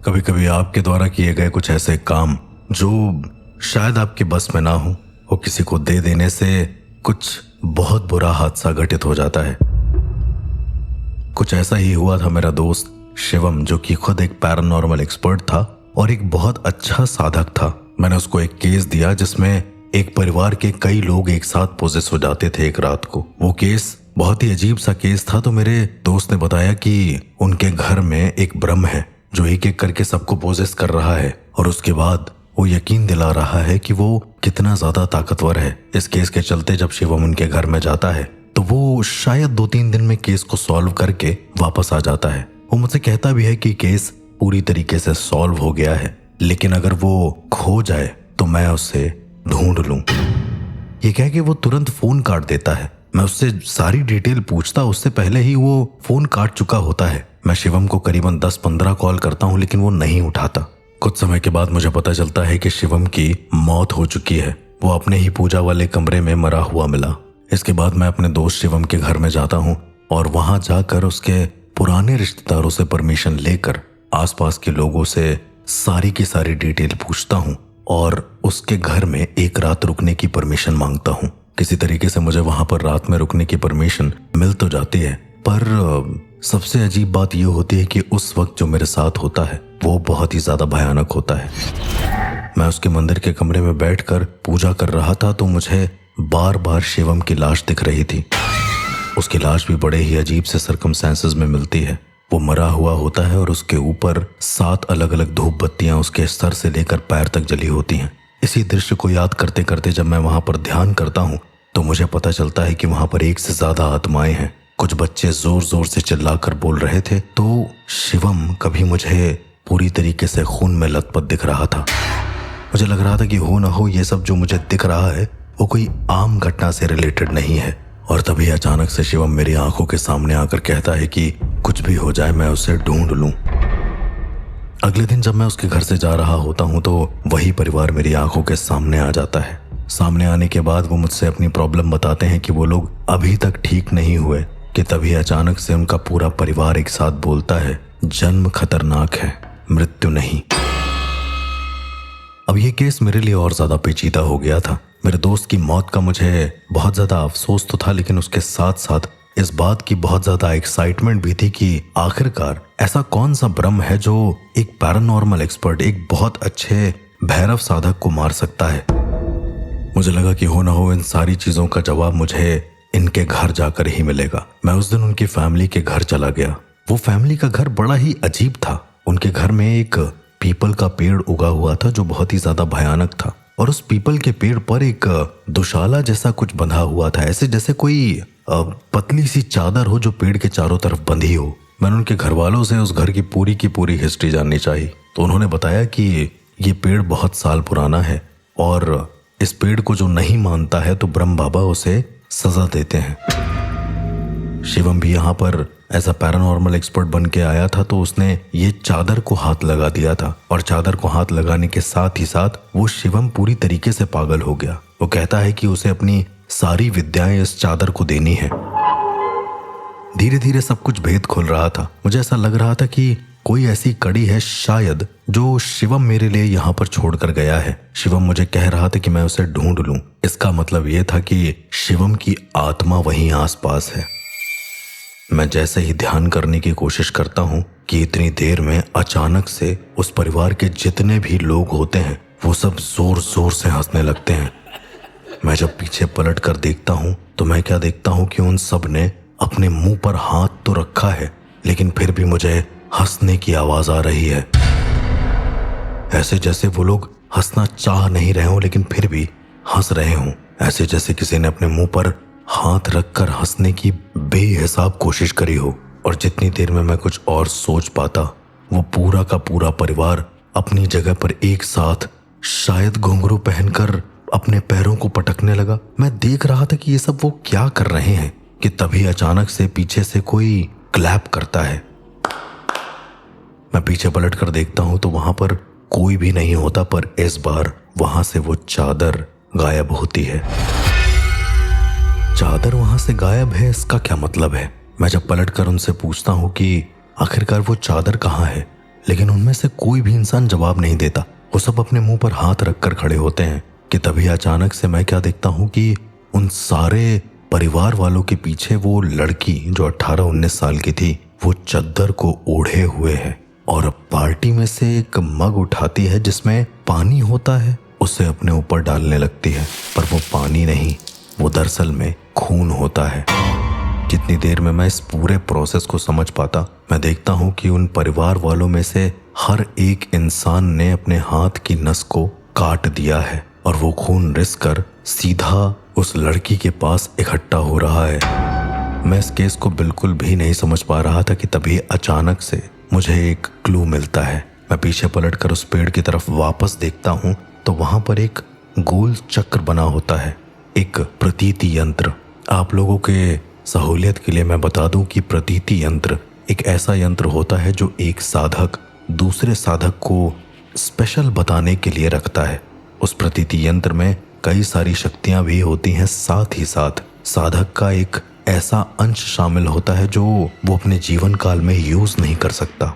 कभी कभी आपके द्वारा किए गए कुछ ऐसे काम जो शायद आपके बस में ना हो, वो किसी को दे देने से कुछ बहुत बुरा हादसा घटित हो जाता है। कुछ ऐसा ही हुआ था मेरा दोस्त शिवम, जो कि खुद एक पैरानॉर्मल एक्सपर्ट था और एक बहुत अच्छा साधक था। मैंने उसको एक केस दिया जिसमें एक परिवार के कई लोग एक साथ पोजेस हो जाते थे एक रात को। वो केस बहुत ही अजीब सा केस था। तो मेरे दोस्त ने बताया कि उनके घर में एक ब्रह्म है जो एक एक करके सबको पोजेस कर रहा है, और उसके बाद वो यकीन दिला रहा है कि वो कितना ज्यादा ताकतवर है। इस केस के चलते जब शिवम उनके घर में जाता है तो वो शायद 2-3 दिन में केस को सॉल्व करके वापस आ जाता है। वो मुझसे कहता भी है कि केस पूरी तरीके से सॉल्व हो गया है, लेकिन अगर वो खो जाए तो मैं उससे ढूंढ लूं। ये कह के वो तुरंत फोन काट देता है। मैं उससे सारी डिटेल पूछता, उससे पहले ही वो फोन काट चुका होता है। मैं शिवम को करीबन 10-15 कॉल करता हूँ, लेकिन वो नहीं उठाता। कुछ समय के बाद मुझे पता चलता है कि शिवम की मौत हो चुकी है। वो अपने ही पूजा वाले कमरे में मरा हुआ मिला। इसके बाद मैं अपने दोस्त शिवम के घर में जाता हूँ और वहां जाकर उसके पुराने रिश्तेदारों से परमिशन लेकर आसपास के लोगों से सारी की सारी डिटेल पूछता हूँ और उसके घर में एक रात रुकने की परमिशन मांगता हूँ। किसी तरीके से मुझे वहां पर रात में रुकने की परमिशन मिल तो जाती है, पर सबसे अजीब बात यह होती है कि उस वक्त जो मेरे साथ होता है वो बहुत ही ज्यादा भयानक होता है। मैं उसके मंदिर के कमरे में बैठकर पूजा कर रहा था तो मुझे बार बार शिवम की लाश दिख रही थी। उसकी लाश भी बड़े ही अजीब से सर्कमस्टेंसेस में मिलती है। वो मरा हुआ होता है और उसके ऊपर 7 अलग अलग धूप बत्तियां उसके सर से लेकर पैर तक जली होती हैं। इसी दृश्य को याद करते करते जब मैं वहां पर ध्यान करता हूँ तो मुझे पता चलता है कि वहां पर एक से ज्यादा आत्माएं हैं। कुछ बच्चे जोर जोर से चिल्लाकर बोल रहे थे। तो शिवम कभी मुझे पूरी तरीके से खून में लथपथ दिख रहा था। मुझे लग रहा था कि हो ना हो ये सब जो मुझे दिख रहा है वो कोई आम घटना से रिलेटेड नहीं है। और तभी अचानक से शिवम मेरी आंखों के सामने आकर कहता है कि कुछ भी हो जाए मैं उसे ढूंढ लूं। अगले दिन जब मैं उसके घर से जा रहा होता हूं तो वही परिवार मेरी आंखों के सामने आ जाता है। सामने आने के बाद वो मुझसे अपनी प्रॉब्लम बताते हैं कि वो लोग अभी तक ठीक नहीं हुए कि तभी अचानक से उनका पूरा परिवार एक साथ बोलता है, जन्म खतरनाक है, मृत्यु नहीं। अब ये केस मेरे लिए और ज्यादा पेचीदा हो गया था। मेरे दोस्त की मौत का मुझे बहुत ज्यादा अफसोस तो था, लेकिन उसके साथ साथ इस बात की बहुत ज्यादा एक्साइटमेंट भी थी कि आखिरकार ऐसा कौन सा ब्रह्म है जो एक पैरानॉर्मल एक्सपर्ट, एक बहुत अच्छे भैरव साधक को मार सकता है। मुझे लगा कि हो ना हो इन सारी चीजों का जवाब मुझे इनके घर जाकर ही मिलेगा। मैं उस दिन उनकी फैमिली के घर चला गया। वो फैमिली का घर बड़ा ही अजीब था। उनके घर में एक पीपल का पेड़ उगा हुआ था जो बहुत ही ज्यादा भयानक था, और उस पीपल के पेड़ पर एक दुशाला जैसा कुछ बंधा हुआ था, ऐसे जैसे कोई पतली सी चादर हो जो पेड़ के चारों तरफ बंधी हो। मैंने उनके घर वालों से उस घर की पूरी हिस्ट्री जाननी चाहिए, तो उन्होंने बताया कि ये पेड़ बहुत साल पुराना है और इस पेड़ को जो नहीं मानता है तो ब्रह्म बाबा उसे सजा देते हैं। शिवम भी यहाँ पर ऐसा पैरानॉर्मल एक्सपर्ट बन के आया था, तो उसने ये चादर को हाथ लगा दिया था, और चादर को हाथ लगाने के साथ ही साथ वो शिवम पूरी तरीके से पागल हो गया। वो कहता है कि उसे अपनी सारी विद्याएं इस चादर को देनी है। धीरे धीरे सब कुछ भेद खुल रहा था। मुझे ऐसा लग रहा था कि कोई ऐसी कड़ी है शायद जो शिवम मेरे लिए यहाँ पर छोड़कर गया है। शिवम मुझे कह रहा था कि मैं उसे ढूंढ लूं। इसका मतलब यह था कि शिवम की आत्मा वहीं आसपास है। मैं जैसे ही ध्यान करने की कोशिश करता हूँ कि इतनी देर में अचानक से उस परिवार के जितने भी लोग होते हैं वो सब जोर जोर से हंसने लगते हैं। मैं जब पीछे पलट कर देखता हूँ तो मैं क्या देखता हूँ कि उन सब ने अपने मुंह पर हाथ तो रखा है, लेकिन फिर भी मुझे हंसने की आवाज आ रही है। ऐसे जैसे वो लोग हंसना चाह नहीं रहे हों लेकिन फिर भी हंस रहे हों। ऐसे जैसे किसी ने अपने मुंह पर हाथ रखकर हंसने की बेहिसाब कोशिश करी हो। और जितनी देर में मैं कुछ और सोच पाता वो पूरा का पूरा परिवार अपनी जगह पर एक साथ शायद घुंघरू पहनकर अपने पैरों को पटकने लगा। मैं देख रहा था कि ये सब वो क्या कर रहे हैं कि तभी अचानक से पीछे से कोई क्लैप करता है। मैं पीछे पलट कर देखता हूं तो वहां पर कोई भी नहीं होता, पर इस बार वहां से वो चादर गायब होती है। चादर वहां से गायब है, इसका क्या मतलब है? मैं जब पलट कर उनसे पूछता हूं कि आखिरकार वो चादर कहाँ है, लेकिन उनमें से कोई भी इंसान जवाब नहीं देता। वो सब अपने मुंह पर हाथ रखकर खड़े होते हैं कि तभी अचानक से मैं क्या देखता हूँ कि उन सारे परिवार वालों के पीछे वो लड़की जो 18-19 साल की थी, वो चद्दर को ओढ़े हुए है और पार्टी में से एक मग उठाती है जिसमें पानी होता है, उसे अपने ऊपर डालने लगती है। पर वो पानी नहीं, वो दरअसल में खून होता है। जितनी देर में मैं इस पूरे प्रोसेस को समझ पाता, मैं देखता हूँ कि उन परिवार वालों में से हर एक इंसान ने अपने हाथ की नस को काट दिया है और वो खून रिस कर सीधा उस लड़की के पास इकट्ठा हो रहा है। मैं इस केस को बिल्कुल भी नहीं समझ पा रहा था कि तभी अचानक से मुझे एक क्लू मिलता है। मैं पीछे पलटकर उस पेड़ की तरफ वापस देखता हूँ तो वहां पर एक गोल चक्र बना होता है, एक प्रतीति यंत्र। आप लोगों के सहूलियत के लिए मैं बता दूं कि प्रतीति यंत्र एक ऐसा यंत्र होता है जो एक साधक दूसरे साधक को स्पेशल बताने के लिए रखता है। उस प्रतीति यंत्र में कई सारी शक्तियां भी होती हैं, साथ ही साथ साधक का एक ऐसा अंश शामिल होता है जो वो अपने जीवन काल में यूज नहीं कर सकता।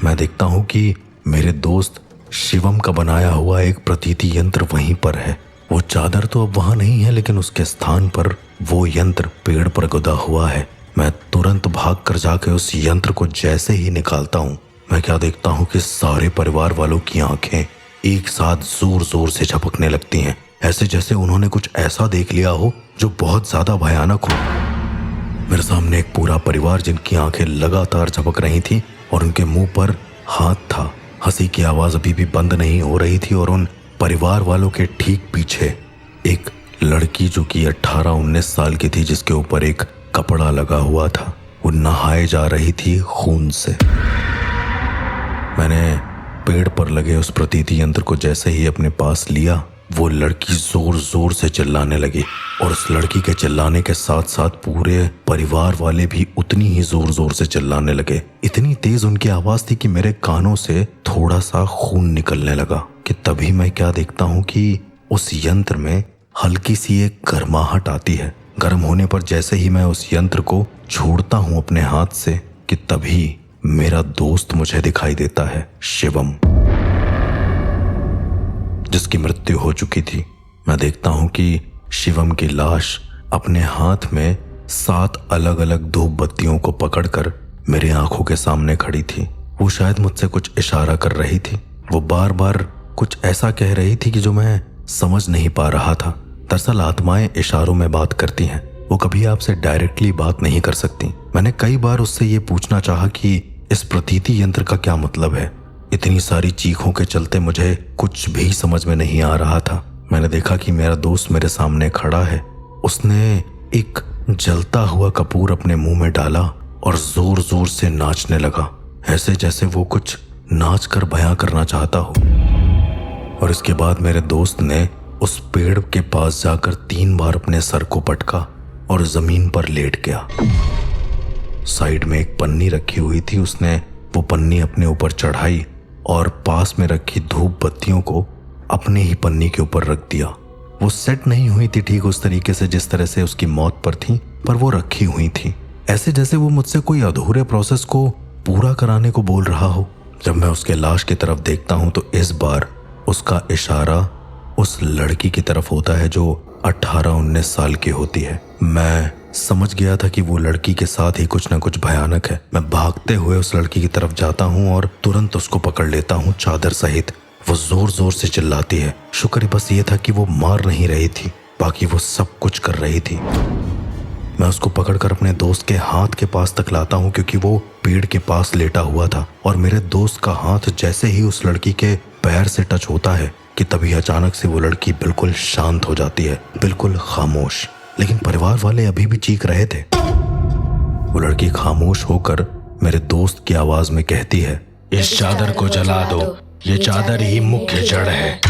मैं देखता हूं कि मेरे दोस्त शिवम का बनाया हुआ एक प्रतीति यंत्र वहीं पर है। वो चादर तो अब वहां नहीं है, लेकिन उसके स्थान पर वो यंत्र पेड़ पर गुदा हुआ है। मैं तुरंत भाग कर जाके उस यंत्र को जैसे ही निकालता हूँ, मैं क्या देखता हूँ कि सारे परिवार वालों की आंखें एक साथ जोर जोर से झपकने लगती हैं, ऐसे जैसे उन्होंने कुछ ऐसा देख लिया हो जो बहुत ज्यादा भयानक हो। मेरे सामने एक पूरा परिवार जिनकी आंखें लगातार झपक रही थी और उनके मुंह पर हाथ था। हंसी की आवाज अभी भी बंद नहीं हो रही थी और उन परिवार वालों के ठीक पीछे एक लड़की जो कि 18-19 साल की थी, जिसके ऊपर एक कपड़ा लगा हुआ था, वो नहाए जा रही थी खून से। मैंने पेड़ पर लगे उस प्रतीति यंत्र को जैसे ही अपने पास लिया, वो लड़की जोर जोर से चिल्लाने लगी और उस लड़की के चिल्लाने के साथ साथ पूरे परिवार वाले भी उतनी ही जोर जोर से चिल्लाने लगे। इतनी तेज उनकी आवाज थी कि मेरे कानों से थोड़ा सा खून निकलने लगा। कि तभी मैं क्या देखता हूँ कि उस यंत्र में हल्की सी एक गर्माहट आती है। गर्म होने पर जैसे ही मैं उस यंत्र को छोड़ता हूँ अपने हाथ से, कि तभी मेरा दोस्त मुझे दिखाई देता है, शिवम, जिसकी मृत्यु हो चुकी थी। मैं देखता हूं कि शिवम की लाश अपने हाथ में 7 अलग अलग धूप बत्तियों को पकड़कर मेरी आंखों के सामने खड़ी थी। वो शायद मुझसे कुछ इशारा कर रही थी। वो बार बार कुछ ऐसा कह रही थी कि जो मैं समझ नहीं पा रहा था। दरअसल आत्माएं इशारों में बात करती हैं, वो कभी आपसे डायरेक्टली बात नहीं कर सकती। मैंने कई बार उससे ये पूछना चाहा कि इस प्रतीति यंत्र का क्या मतलब है। इतनी सारी चीखों के चलते मुझे कुछ भी समझ में नहीं आ रहा था। मैंने देखा कि मेरा दोस्त मेरे सामने खड़ा है। उसने एक जलता हुआ कपूर अपने मुंह में डाला और जोर जोर से नाचने लगा, ऐसे जैसे वो कुछ नाच कर बयां करना चाहता हो। और इसके बाद मेरे दोस्त ने उस पेड़ के पास जाकर 3 बार अपने सर को पटका और जमीन पर लेट गया। साइड में एक पन्नी रखी हुई थी, उसने वो पन्नी अपने ऊपर चढ़ाई और पास में रखी धूप बत्तियों को अपने ही पन्नी के ऊपर रख दिया। वो सेट नहीं हुई थी ठीक उस तरीके से जिस तरह से उसकी मौत पर थी, पर वो रखी हुई थी, ऐसे जैसे वो मुझसे कोई अधूरे प्रोसेस को पूरा कराने को बोल रहा हो। जब मैं उसके लाश की तरफ देखता हूं तो इस बार उसका इशारा उस लड़की की तरफ होता है जो 18-19 साल की होती है। मैं समझ गया था कि वो लड़की के साथ ही कुछ न कुछ भयानक है। मैं भागते हुए उस लड़की की तरफ जाता हूँ और तुरंत उसको पकड़ लेता हूँ चादर सहित। वो जोर जोर से चिल्लाती है। शुक्र बस ये था कि वो मार नहीं रही थी, बाकी वो सब कुछ कर रही थी। मैं उसको पकड़कर अपने दोस्त के हाथ के पास तक लाता हूँ क्योंकि वो पेड़ के पास लेटा हुआ था और मेरे दोस्त का हाथ जैसे ही उस लड़की के पैर से टच होता है कि तभी अचानक से वो लड़की बिल्कुल शांत हो जाती है, बिल्कुल खामोश। लेकिन परिवार वाले अभी भी चीख रहे थे। वो लड़की खामोश होकर मेरे दोस्त की आवाज में कहती है, इस चादर को जला दो, ये चादर ही मुख्य जड़ है।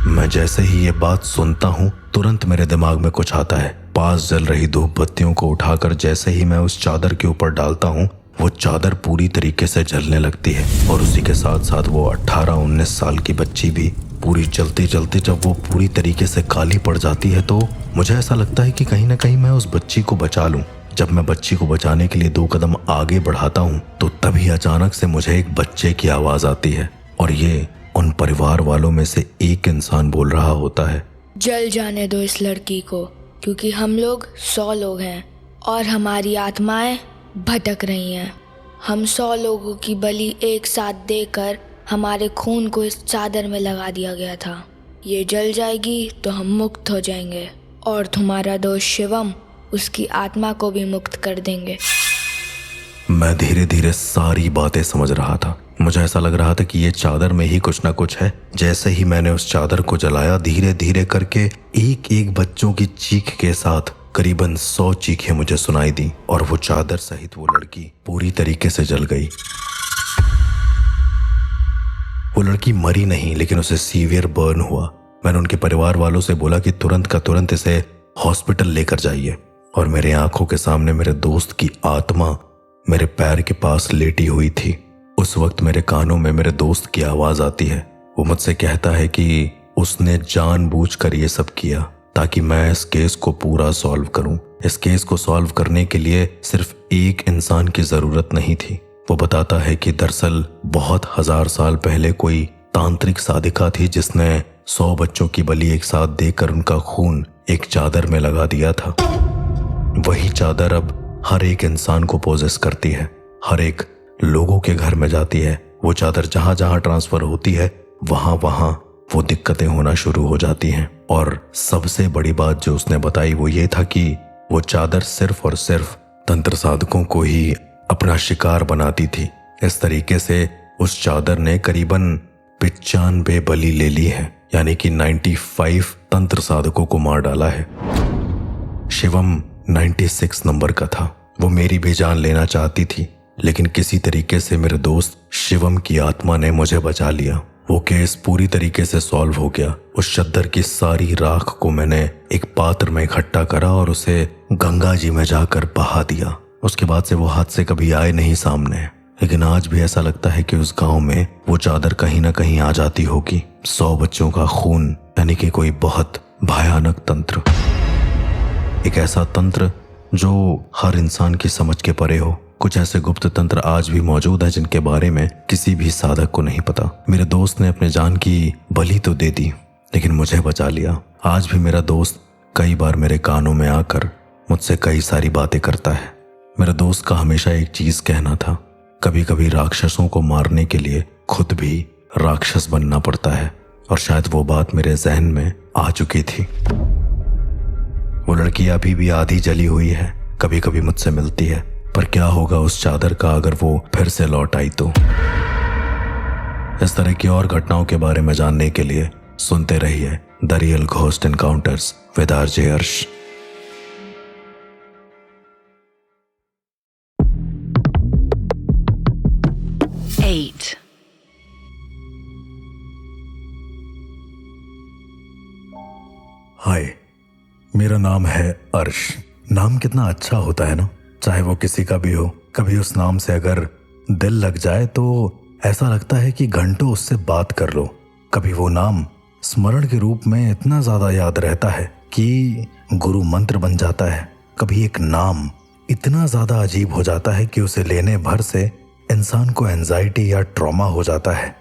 मैं जैसे ही ये बात सुनता हूँ तुरंत मेरे दिमाग में कुछ आता है। पास जल रही धूप बत्तियों को उठाकर जैसे ही मैं उस चादर के ऊपर डालता हूँ, वो चादर पूरी तरीके से जलने लगती है और उसी के साथ साथ वो 18-19 साल की बच्ची भी पूरी जलते जलते जब वो पूरी तरीके से काली पड़ जाती है तो मुझे ऐसा लगता है कि कहीं ना कहीं मैं उस बच्ची को बचा लूं। जब मैं बच्ची को बचाने के लिए 2 कदम आगे बढ़ाता हूँ तो तभी अचानक से मुझे एक बच्चे की आवाज आती है और ये उन परिवार वालों में से एक इंसान बोल रहा होता है, जल जाने दो इस लड़की को, क्योंकि हम लोग 100 लोग हैं और हमारी आत्माएं भटक रही हैं। हम 100 लोगों की बलि एक साथ देकर हमारे खून को इस चादर में लगा दिया गया था। ये जल जाएगी तो हम मुक्त हो जाएंगे और तुम्हारा दोस्त शिवम उसकी आत्मा को भी मुक्त कर देंगे। मैं धीरे धीरे सारी बातें समझ रहा था। मुझे ऐसा लग रहा था कि ये चादर में ही कुछ ना कुछ है। जैसे ही मैंने उस चादर को जलाया, धीरे धीरे करके एक एक बच्चों की चीख के साथ करीबन 100 चीखें मुझे सुनाई दी और वो चादर सहित वो लड़की पूरी तरीके से जल गई। वो लड़की मरी नहीं, लेकिन उसे सीवियर बर्न हुआ। मैंने उनके परिवार वालों से बोला कि तुरंत का तुरंत इसे हॉस्पिटल लेकर जाइए और मेरे आंखों के सामने मेरे दोस्त की आत्मा मेरे पैर के पास लेटी हुई थी। उस वक्त मेरे कानों में मेरे दोस्त की आवाज आती है। वो मुझसे कहता है कि उसने जानबूझकर ये सब किया ताकि मैं इस केस को पूरा सॉल्व करूं। इस केस को सॉल्व करने के लिए सिर्फ एक इंसान की जरूरत नहीं थी। वो बताता है कि दरअसल बहुत 1000 साल पहले कोई तांत्रिक साधिका थी जिसने 100 बच्चों की बलि एक साथ देकर उनका खून एक चादर में लगा दिया था। वही चादर अब हर एक इंसान को पोजेस करती है, हर एक लोगों के घर में जाती है। वो चादर जहां जहां ट्रांसफर होती है वहां वहां वो दिक्कतें होना शुरू हो जाती हैं। और सबसे बड़ी बात जो उसने बताई वो ये था कि वो चादर सिर्फ और सिर्फ तंत्र साधकों को ही अपना शिकार बनाती थी। इस तरीके से उस चादर ने करीबन 95 बलि ले ली है, यानी कि 95 तंत्र साधकों को मार डाला है। शिवम 96 नंबर का था। वो मेरी भी जान लेना चाहती थी, लेकिन किसी तरीके से मेरे दोस्त शिवम की आत्मा ने मुझे बचा लिया। वो केस पूरी तरीके से सॉल्व हो गया। उस चद्दर की सारी राख को मैंने एक पात्र में इकट्ठा करा और उसे गंगा जी में जाकर बहा दिया। उसके बाद से वो हाथ से कभी आए नहीं सामने, लेकिन आज भी ऐसा लगता है कि उस गांव में वो चादर कहीं ना कहीं आ जाती होगी। 100 बच्चों का खून, यानी कि कोई बहुत भयानक तंत्र, एक ऐसा तंत्र जो हर इंसान की समझ के परे हो। कुछ ऐसे गुप्त तंत्र आज भी मौजूद है जिनके बारे में किसी भी साधक को नहीं पता। मेरे दोस्त ने अपने जान की बलि तो दे दी, लेकिन मुझे बचा लिया। आज भी मेरा दोस्त कई बार मेरे कानों में आकर मुझसे कई सारी बातें करता है। मेरे दोस्त का हमेशा एक चीज कहना था, कभी कभी राक्षसों को मारने के लिए खुद भी राक्षस बनना पड़ता है, और शायद वो बात मेरे जहन में आ चुकी थी। वो लड़की अभी भी आधी जली हुई है, कभी कभी मुझसे मिलती है, पर क्या होगा उस चादर का अगर वो फिर से लौट आई तो। इस तरह की और घटनाओं के बारे में जानने के लिए सुनते रहिए the real ghost encounters with RJ अर्श। हाय, मेरा नाम है अर्श। नाम कितना अच्छा होता है ना, चाहे वो किसी का भी हो। कभी उस नाम से अगर दिल लग जाए तो ऐसा लगता है कि घंटों उससे बात कर लो। कभी वो नाम स्मरण के रूप में इतना ज्यादा याद रहता है कि गुरु मंत्र बन जाता है। कभी एक नाम इतना ज्यादा अजीब हो जाता है कि उसे लेने भर से इंसान को एंजाइटी या ट्रॉमा हो जाता है।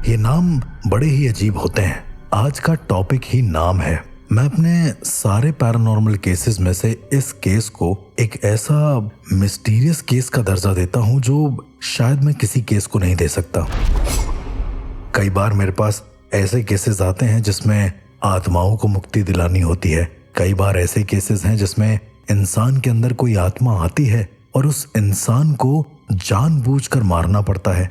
ये नाम बड़े ही अजीब होते हैं। आज का टॉपिक ही नाम है। मैं अपने सारे पैरानॉर्मल केसेस में से इस केस को एक ऐसा मिस्टीरियस केस का दर्जा देता हूं जो शायद मैं किसी केस को नहीं दे सकता। कई बार मेरे पास ऐसे केसेस आते हैं जिसमें आत्माओं को मुक्ति दिलानी होती है। कई बार ऐसे केसेस हैं जिसमें इंसान के अंदर कोई आत्मा आती है और उस इंसान को जानबूझकर मारना पड़ता है।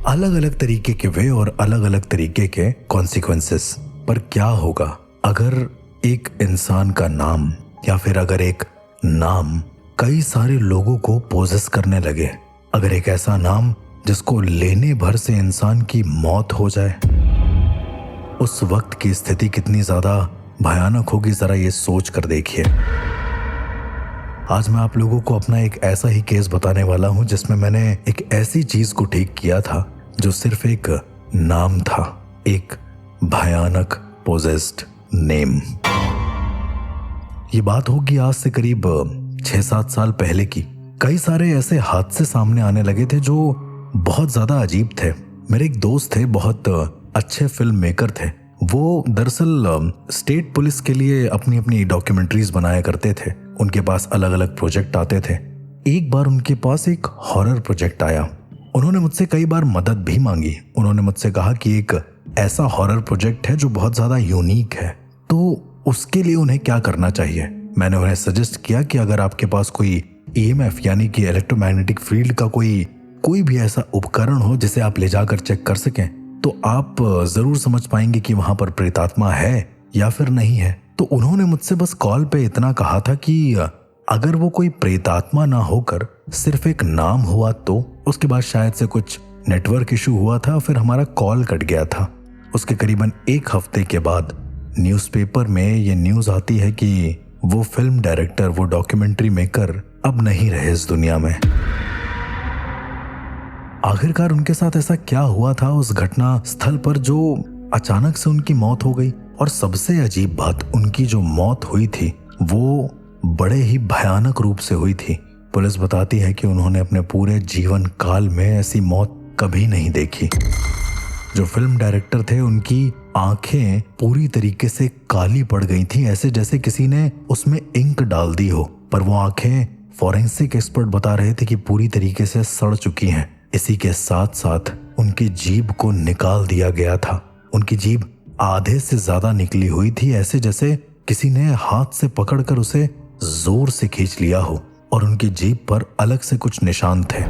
अलग अलग तरीके के वे और अलग अलग तरीके के कॉन्सिक्वेंसेस। पर क्या होगा अगर एक इंसान का नाम या फिर अगर एक नाम कई सारे लोगों को पोजेस करने लगे? अगर एक ऐसा नाम जिसको लेने भर से इंसान की मौत हो जाए, उस वक्त की स्थिति कितनी ज्यादा भयानक होगी, जरा ये सोच कर देखिए। आज मैं आप लोगों को अपना एक ऐसा ही केस बताने वाला हूं जिसमें मैंने एक ऐसी चीज को ठीक किया था जो सिर्फ एक नाम था, एक भयानक पोजेस्ड नेम। ये बात होगी आज से करीब 6-7 साल पहले की। कई सारे ऐसे हादसे सामने आने लगे थे जो बहुत ज्यादा अजीब थे। मेरे एक दोस्त थे, बहुत अच्छे फिल्म मेकर थे। वो दरअसल स्टेट पुलिस के लिए अपनी अपनी डॉक्यूमेंट्रीज बनाया करते थे। उनके पास अलग अलग प्रोजेक्ट आते थे। एक बार उनके पास एक हॉरर प्रोजेक्ट आया। उन्होंने मुझसे कई बार मदद भी मांगी। उन्होंने मुझसे कहा कि एक ऐसा हॉरर प्रोजेक्ट है जो बहुत ज्यादा यूनिक है, तो उसके लिए उन्हें क्या करना चाहिए। मैंने उन्हें सजेस्ट किया कि अगर आपके पास कोई EMF यानी कि इलेक्ट्रोमैग्नेटिक फील्ड का कोई भी ऐसा उपकरण हो जिसे आप ले जाकर चेक कर सकें, तो आप जरूर समझ पाएंगे कि वहां पर प्रेतात्मा है या फिर नहीं है। तो उन्होंने मुझसे बस कॉल पे इतना कहा था कि अगर वो कोई प्रेतात्मा ना होकर सिर्फ एक नाम हुआ तो। उसके बाद शायद से कुछ नेटवर्क इशू हुआ था, फिर हमारा कॉल कट गया था। उसके करीबन 1 हफ्ते के बाद न्यूज़पेपर में ये न्यूज़ आती है कि वो फिल्म डायरेक्टर, वो डॉक्यूमेंट्री मेकर अब नहीं रहे इस दुनिया में। आखिरकार उनके साथ ऐसा क्या हुआ था उस घटना स्थल पर जो अचानक से उनकी मौत हो गई। और सबसे अजीब बात, उनकी जो मौत हुई थी वो बड़े ही भयानक रूप से हुई थी। पुलिस बताती है कि उन्होंने अपने पूरे जीवन काल में ऐसी मौत कभी नहीं देखी। जो फिल्म डायरेक्टर थे उनकी आंखें पूरी तरीके से काली पड़ गई थी, ऐसे जैसे किसी ने उसमें इंक डाल दी हो। पर वो आंखें फॉरेंसिक एक्सपर्ट बता रहे थे कि पूरी तरीके से सड़ चुकी हैं। इसी के साथ साथ उनकी जीभ को निकाल दिया गया था। उनकी जीभ आधे से ज्यादा निकली हुई थी, ऐसे जैसे किसी ने हाथ से पकड़कर उसे जोर से खींच लिया हो। और उनकी जीभ पर अलग से कुछ निशान थे।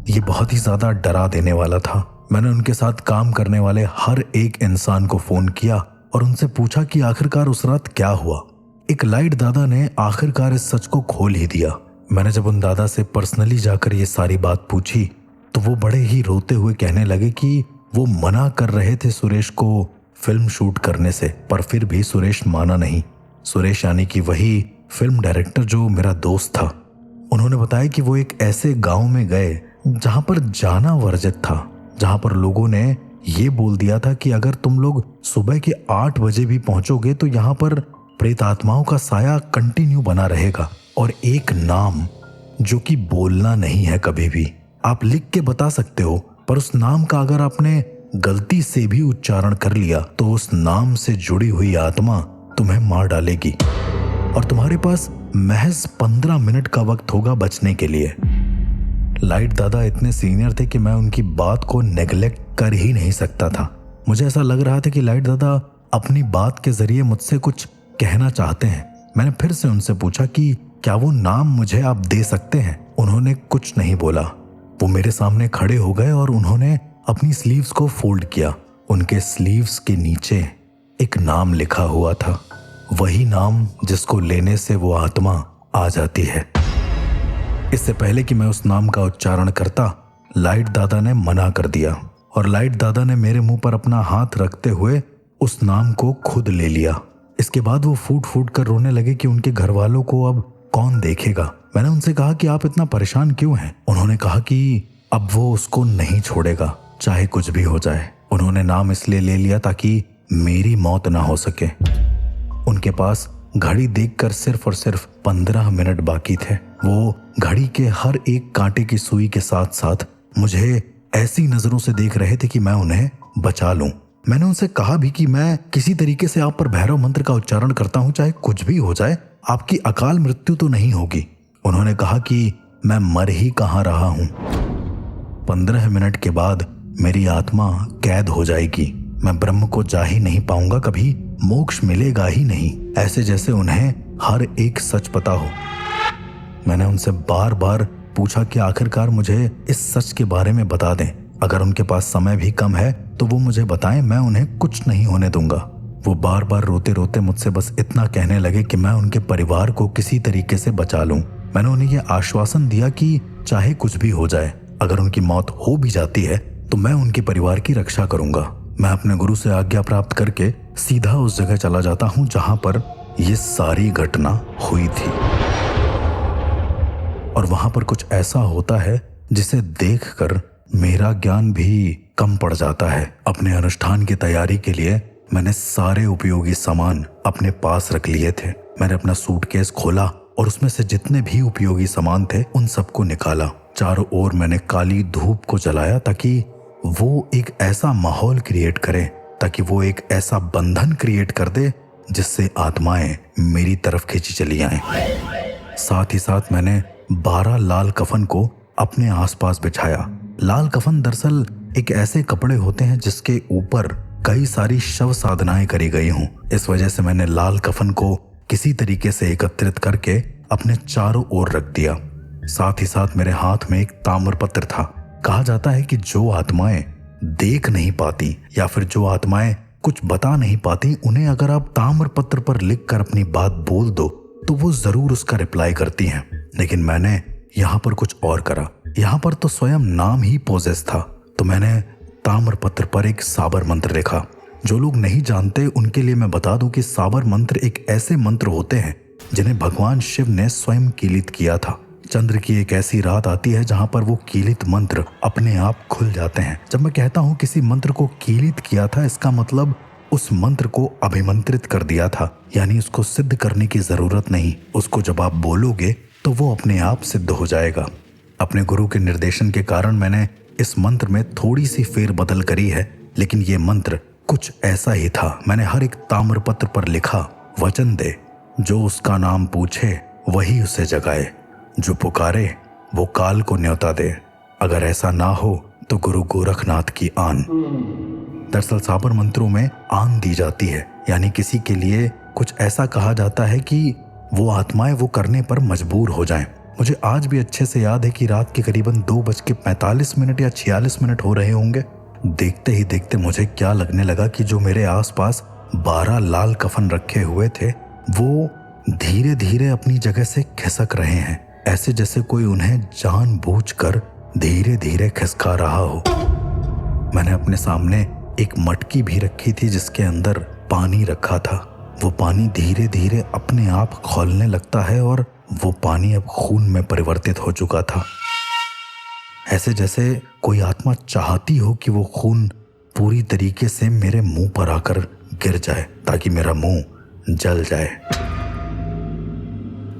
ये बहुत ही ज्यादा डरा देने वाला था। मैंने उनके साथ काम करने वाले हर एक इंसान को फोन किया और उनसे पूछा कि आखिरकार उस रात क्या हुआ। एक लाइट दादा ने आखिरकार इस सच को खोल ही दिया। मैंने जब उन दादा से पर्सनली जाकर ये सारी बात पूछी तो वो बड़े ही रोते हुए कहने लगे कि वो मना कर रहे थे सुरेश को फिल्म शूट करने से, पर फिर भी सुरेश माना नहीं। सुरेश यानी कि वही फिल्म डायरेक्टर जो मेरा दोस्त था। उन्होंने बताया कि वो एक ऐसे गांव में गए जहां पर जाना वर्जित था, जहां पर लोगों ने ये बोल दिया था कि अगर तुम लोग सुबह के 8 बजे भी पहुंचोगे तो यहाँ पर प्रेत आत्माओं का साया कंटिन्यू बना रहेगा। और एक नाम जो कि बोलना नहीं है कभी भी, आप लिख के बता सकते हो, पर उस नाम का अगर आपने गलती से भी उच्चारण कर लिया तो उस नाम से जुड़ी हुई आत्मा तुम्हें मार डालेगी और तुम्हारे पास महज 15 मिनट का वक्त होगा बचने के लिए। लाइट दादा इतने सीनियर थे कि मैं उनकी बात को नेग्लेक्ट कर ही नहीं सकता था। मुझे ऐसा लग रहा था कि लाइट दादा अपनी बात के जरिए मुझसे कुछ कहना चाहते हैं। मैंने फिर से उनसे पूछा कि क्या वो नाम मुझे आप दे सकते हैं। उन्होंने कुछ नहीं बोला। वो मेरे सामने खड़े हो गए और उन्होंने अपनी स्लीव्स को फोल्ड किया। उनके स्लीव्स के नीचे एक नाम लिखा हुआ था, वही नाम जिसको लेने से वो आत्मा आ जाती है। इससे पहले कि मैं उस नाम का उच्चारण करता, लाइट दादा ने मना कर दिया और लाइट दादा ने मेरे मुंह पर अपना हाथ रखते हुए उस नाम को खुद ले लिया। इसके बाद वो फूट फूट कर रोने लगे कि उनके घर वालों को अब कौन देखेगा। मैंने उनसे कहा कि आप इतना परेशान क्यों हैं। उन्होंने कहा कि अब वो उसको नहीं छोड़ेगा, चाहे कुछ भी हो जाए। उन्होंने नाम इसलिए ले लिया ताकि मेरी मौत ना हो सके। उनके पास घड़ी देखकर सिर्फ और सिर्फ 15 मिनट बाकी थे। वो घड़ी के हर एक कांटे की सुई के साथ साथ मुझे ऐसी नजरों से देख रहे थे कि मैं उन्हें बचा लूं। मैंने उनसे कहा भी कि मैं किसी तरीके से आप पर भैरव मंत्र का उच्चारण करता हूं, चाहे कुछ भी हो जाए, आपकी अकाल मृत्यु तो नहीं होगी। उन्होंने कहा कि मैं मर ही कहां रहा हूं। 15 मिनट के बाद मेरी आत्मा कैद हो जाएगी। मैं ब्रह्म को जा ही नहीं पाऊंगा, कभी मोक्ष मिलेगा ही नहीं, ऐसे जैसे उन्हें हर एक सच पता हो। मैंने उनसे बार बार पूछा कि आखिरकार मुझे इस सच के बारे में बता दें। अगर उनके पास समय भी कम है तो वो मुझे बताएं, मैं उन्हें कुछ नहीं होने दूंगा। वो बार बार रोते रोते मुझसे बस इतना कहने लगे कि मैं उनके परिवार को किसी तरीके से बचा लूं। मैंने उन्हें यह आश्वासन दिया कि चाहे कुछ भी हो जाए, अगर उनकी मौत हो भी जाती है तो मैं उनके परिवार की रक्षा करूंगा। मैं अपने गुरु से आज्ञा प्राप्त करके सीधा उस जगह चला जाता हूं जहां पर यह सारी घटना हुई थी। और वहां पर कुछ ऐसा होता है जिसे देखकर मेरा ज्ञान भी कम पड़ जाता है। अपने अनुष्ठान की तैयारी के लिए मैंने सारे उपयोगी सामान अपने पास रख लिए थे। मैंने अपना सूटकेस खोला और उसमें से जितने भी उपयोगी सामान थे उन सबको निकाला। चारों ओर मैंने काली धूप को जलाया ताकि वो एक ऐसा माहौल क्रिएट करे, ताकि वो एक ऐसा बंधन क्रिएट कर दे जिससे आत्माएं मेरी तरफ खींची चली आएं। साथ ही साथ मैंने 12 लाल कफन को अपने आसपास बिछाया। लाल कफन दरअसल एक ऐसे कपड़े होते हैं जिसके ऊपर कई सारी शव साधनाएं करी गई हों। इस वजह से मैंने लाल कफन को किसी तरीके से एकत्रित करके अपने चारों ओर रख दिया। साथ ही साथ मेरे हाथ में एक ताम्रपत्र था। कहा जाता है कि जो आत्माएं देख नहीं पाती या फिर जो आत्माएं कुछ बता नहीं पाती, उन्हें अगर आप ताम्रपत्र पर लिखकर अपनी बात बोल दो तो वो जरूर उसका रिप्लाई करती हैं। लेकिन मैंने यहाँ पर कुछ और करा। यहाँ पर तो स्वयं नाम ही पोजेस था, तो मैंने ताम्रपत्र पर एक साबर मंत्र लिखा। जो लोग नहीं जानते उनके लिए मैं बता दूं कि साबर मंत्र एक ऐसे मंत्र होते हैं जिन्हें भगवान शिव ने स्वयं कीलित किया था। चंद्र की एक ऐसी रात आती है जहां पर वो कीलित मंत्र अपने आप खुल जाते हैं। जब मैं कहता हूं किसी मंत्र को कीलित किया था, इसका मतलब उस मंत्र को अभिमंत्रित कर दिया था, यानी उसको सिद्ध करने की जरूरत नहीं। उसको जब आप बोलोगे तो वो अपने आप सिद्ध हो जाएगा। अपने गुरु के निर्देशन के कारण मैंने इस मंत्र में थोड़ी सी फेरबदल करी है, लेकिन ये मंत्र कुछ ऐसा ही था। मैंने हर एक ताम्रपत्र पर लिखा, वचन दे जो उसका नाम पूछे वही उसे जगाए, जो पुकारे वो काल को न्योता दे, अगर ऐसा ना हो तो गुरु गोरखनाथ की आन। दरअसल साबर मंत्रों में आन दी जाती है, यानी किसी के लिए कुछ ऐसा कहा जाता है कि वो आत्माएं वो करने पर मजबूर हो जाएं। मुझे आज भी अच्छे से याद है कि रात के करीबन 2:45 या 46 मिनट हो रहे होंगे। देखते ही देखते मुझे क्या लगने लगा कि जो मेरे आसपास 12 लाल कफन रखे हुए थे वो धीरे धीरे अपनी जगह से खिसक रहे हैं, ऐसे जैसे कोई उन्हें जानबूझकर धीरे धीरे खिसका रहा हो। मैंने अपने सामने एक मटकी भी रखी थी जिसके अंदर पानी रखा था। वो पानी धीरे धीरे अपने आप खौलने लगता है और वो पानी अब खून में परिवर्तित हो चुका था। ऐसे जैसे कोई आत्मा चाहती हो कि वो खून पूरी तरीके से मेरे मुंह पर आकर गिर जाए ताकि मेरा मुंह जल जाए।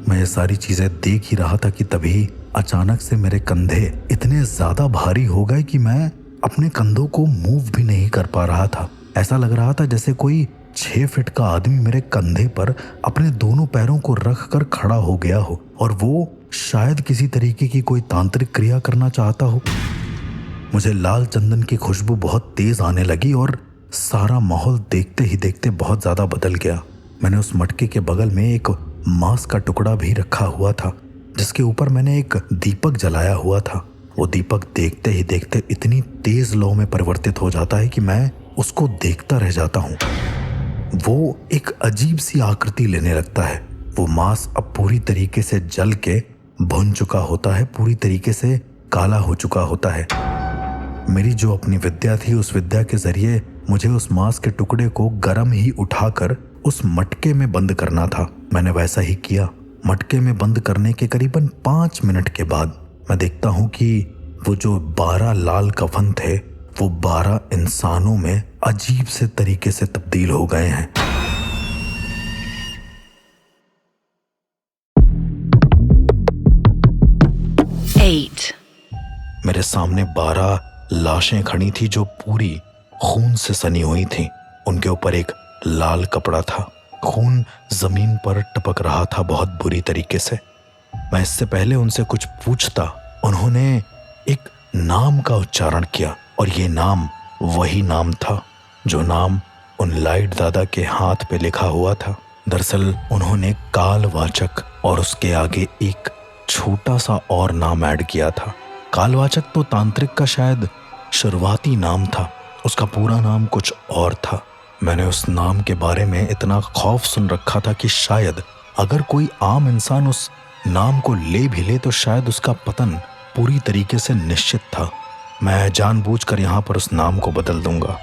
मैं ये सारी चीजें देख ही रहा था कि तभी अचानक से मेरे कंधे इतने ज्यादा भारी हो गए कि मैं अपने कंधों को मूव भी नहीं कर पा रहा था। ऐसा लग रहा था जैसे कोई 6 फीट का आदमी मेरे कंधे पर अपने दोनों पैरों को रख कर खड़ा हो गया हो और वो शायद किसी तरीके की कोई तांत्रिक क्रिया करना चाहता हो। मुझे लाल चंदन की खुशबू बहुत तेज आने लगी और सारा माहौल देखते ही देखते बहुत ज्यादा बदल गया। मैंने उस मटके के बगल में एक मांस का टुकड़ा भी रखा हुआ था जिसके ऊपर मैंने एक दीपक जलाया हुआ था। वो दीपक देखते ही देखते इतनी तेज लौ में परिवर्तित हो जाता है कि मैं उसको देखता रह जाता हूँ। वो एक अजीब सी आकृति लेने लगता है। वो मांस अब पूरी तरीके से जल के भुन चुका होता है, पूरी तरीके से काला हो चुका होता है। मेरी जो अपनी विद्या थी, उस विद्या के जरिए मुझे उस मांस के टुकड़े को गर्म ही उठाकर उस मटके में बंद करना था। मैंने वैसा ही किया। मटके में बंद करने के करीबन 5 मिनट के बाद मैं देखता हूँ कि वो जो 12 लाल कफन थे वो 12 इंसानों में अजीब से तरीके से तब्दील हो गए हैं। मेरे सामने 12 लाशें खड़ी थी जो पूरी खून से सनी हुई थी। उनके ऊपर एक लाल कपड़ा था। खून जमीन पर टपक रहा था बहुत बुरी तरीके से। मैं इससे पहले उनसे कुछ पूछता, उन्होंने एक नाम का उच्चारण किया और ये नाम वही नाम था जो नाम उन लाइट दादा के हाथ पे लिखा हुआ था। दरअसल उन्होंने कालवाचक और उसके आगे एक छोटा सा और नाम ऐड किया था। कालवाचक तो तांत्रिक का शायद शुरुआती नाम था, उसका पूरा नाम कुछ और था। मैंने उस नाम के बारे में इतना खौफ सुन रखा था कि शायद अगर कोई आम इंसान उस नाम को ले भी ले तो शायद उसका पतन पूरी तरीके से निश्चित था। मैं जानबूझकर यहाँ पर उस नाम को बदल दूंगा,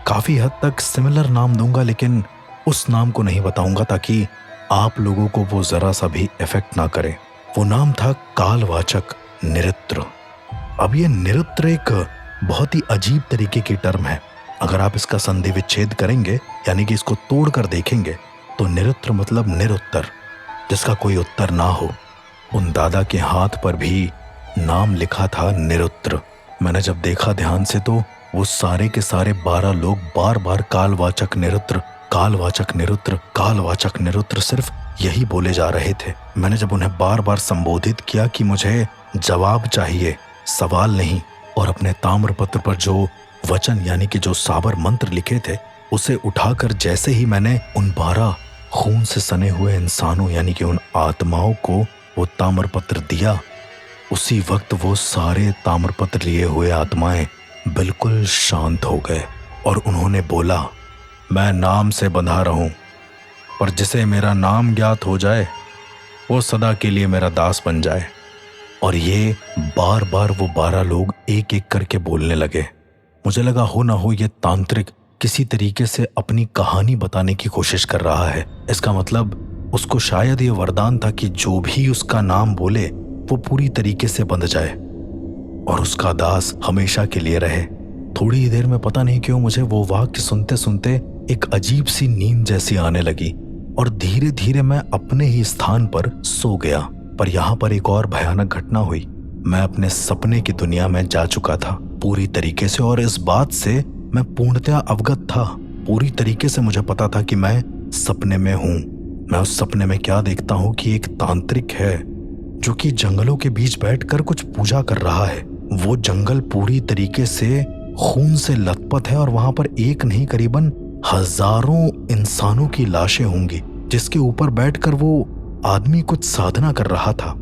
काफी हद तक सिमिलर नाम दूंगा, लेकिन उस नाम को नहीं बताऊंगा ताकि आप लोगों को वो जरा सा भी इफेक्ट ना करे। वो नाम था कालवाचक निरुद्र। अब ये निरुद्र एक बहुत ही अजीब तरीके की टर्म है। अगर आप इसका संधि विच्छेद करेंगे, यानी कि इसको तोड़कर देखेंगे, तो निरुत्र मतलब निरुत्तर, जिसका कोई उत्तर ना हो। उन दादा के हाथ पर भी नाम लिखा था निरुत्र। मैंने जब देखा ध्यान से तो वो सारे के सारे 12 लोग बार बार कालवाचक निरुत्र, कालवाचक निरुत्र, कालवाचक निरुत्र सिर्फ यही बोले जा रहे थे। मैंने जब उन्हें बार बार संबोधित किया कि मुझे जवाब चाहिए, सवाल नहीं, और अपने ताम्रपत्र पर जो वचन यानी कि जो साबर मंत्र लिखे थे उसे उठाकर जैसे ही मैंने उन 12 खून से सने हुए इंसानों यानी कि उन आत्माओं को वो ताम्रपत्र दिया, उसी वक्त वो सारे ताम्रपत्र लिए हुए आत्माएं बिल्कुल शांत हो गए और उन्होंने बोला, मैं नाम से बंधा रहूं, पर जिसे मेरा नाम ज्ञात हो जाए वो सदा के लिए मेरा दास बन जाए। और ये बार बार वो 12 लोग एक एक करके बोलने लगे। मुझे लगा हो ना हो ये तांत्रिक किसी तरीके से अपनी कहानी बताने की कोशिश कर रहा है। इसका मतलब उसको शायद ये वरदान था कि जो भी उसका नाम बोले वो पूरी तरीके से बंध जाए और उसका दास हमेशा के लिए रहे। थोड़ी ही देर में पता नहीं क्यों मुझे वो वाक्य सुनते सुनते एक अजीब सी नींद जैसी आने लगी और धीरे धीरे मैं अपने ही स्थान पर सो गया। पर यहाँ पर एक और भयानक घटना हुई। मैं अपने सपने की दुनिया में जा चुका था पूरी तरीके से, और इस बात से मैं पूर्णतया अवगत था। पूरी तरीके से मुझे पता था कि मैं सपने में हूँ। मैं उस सपने में क्या देखता हूँ कि एक तांत्रिक है जो कि जंगलों के बीच बैठकर कुछ पूजा कर रहा है। वो जंगल पूरी तरीके से खून से लथपथ है और वहां पर एक नहीं करीबन हजारों इंसानों की लाशें होंगी जिसके ऊपर बैठकर वो आदमी कुछ साधना कर रहा था।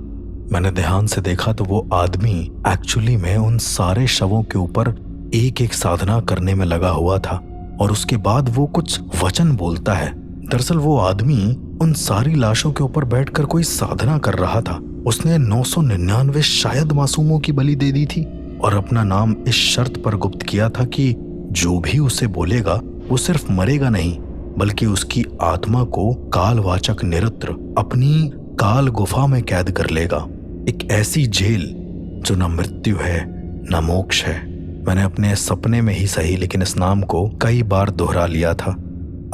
मैंने ध्यान से देखा तो वो आदमी एक्चुअली में उन सारे शवों के ऊपर एक एक साधना करने में लगा हुआ था और उसके बाद वो कुछ वचन बोलता है। दरअसल वो आदमी उन सारी लाशों के ऊपर बैठकर कोई साधना कर रहा था। उसने 999 शायद मासूमों की बलि दे दी थी और अपना नाम इस शर्त पर गुप्त किया था कि जो भी उसे बोलेगा वो सिर्फ मरेगा नहीं बल्कि उसकी आत्मा को कालवाचक निरुत्र अपनी काल गुफा में कैद कर लेगा। एक ऐसी जेल जो न मृत्यु है न मोक्ष है। मैंने अपने सपने में ही सही लेकिन इस नाम को कई बार दोहरा लिया था।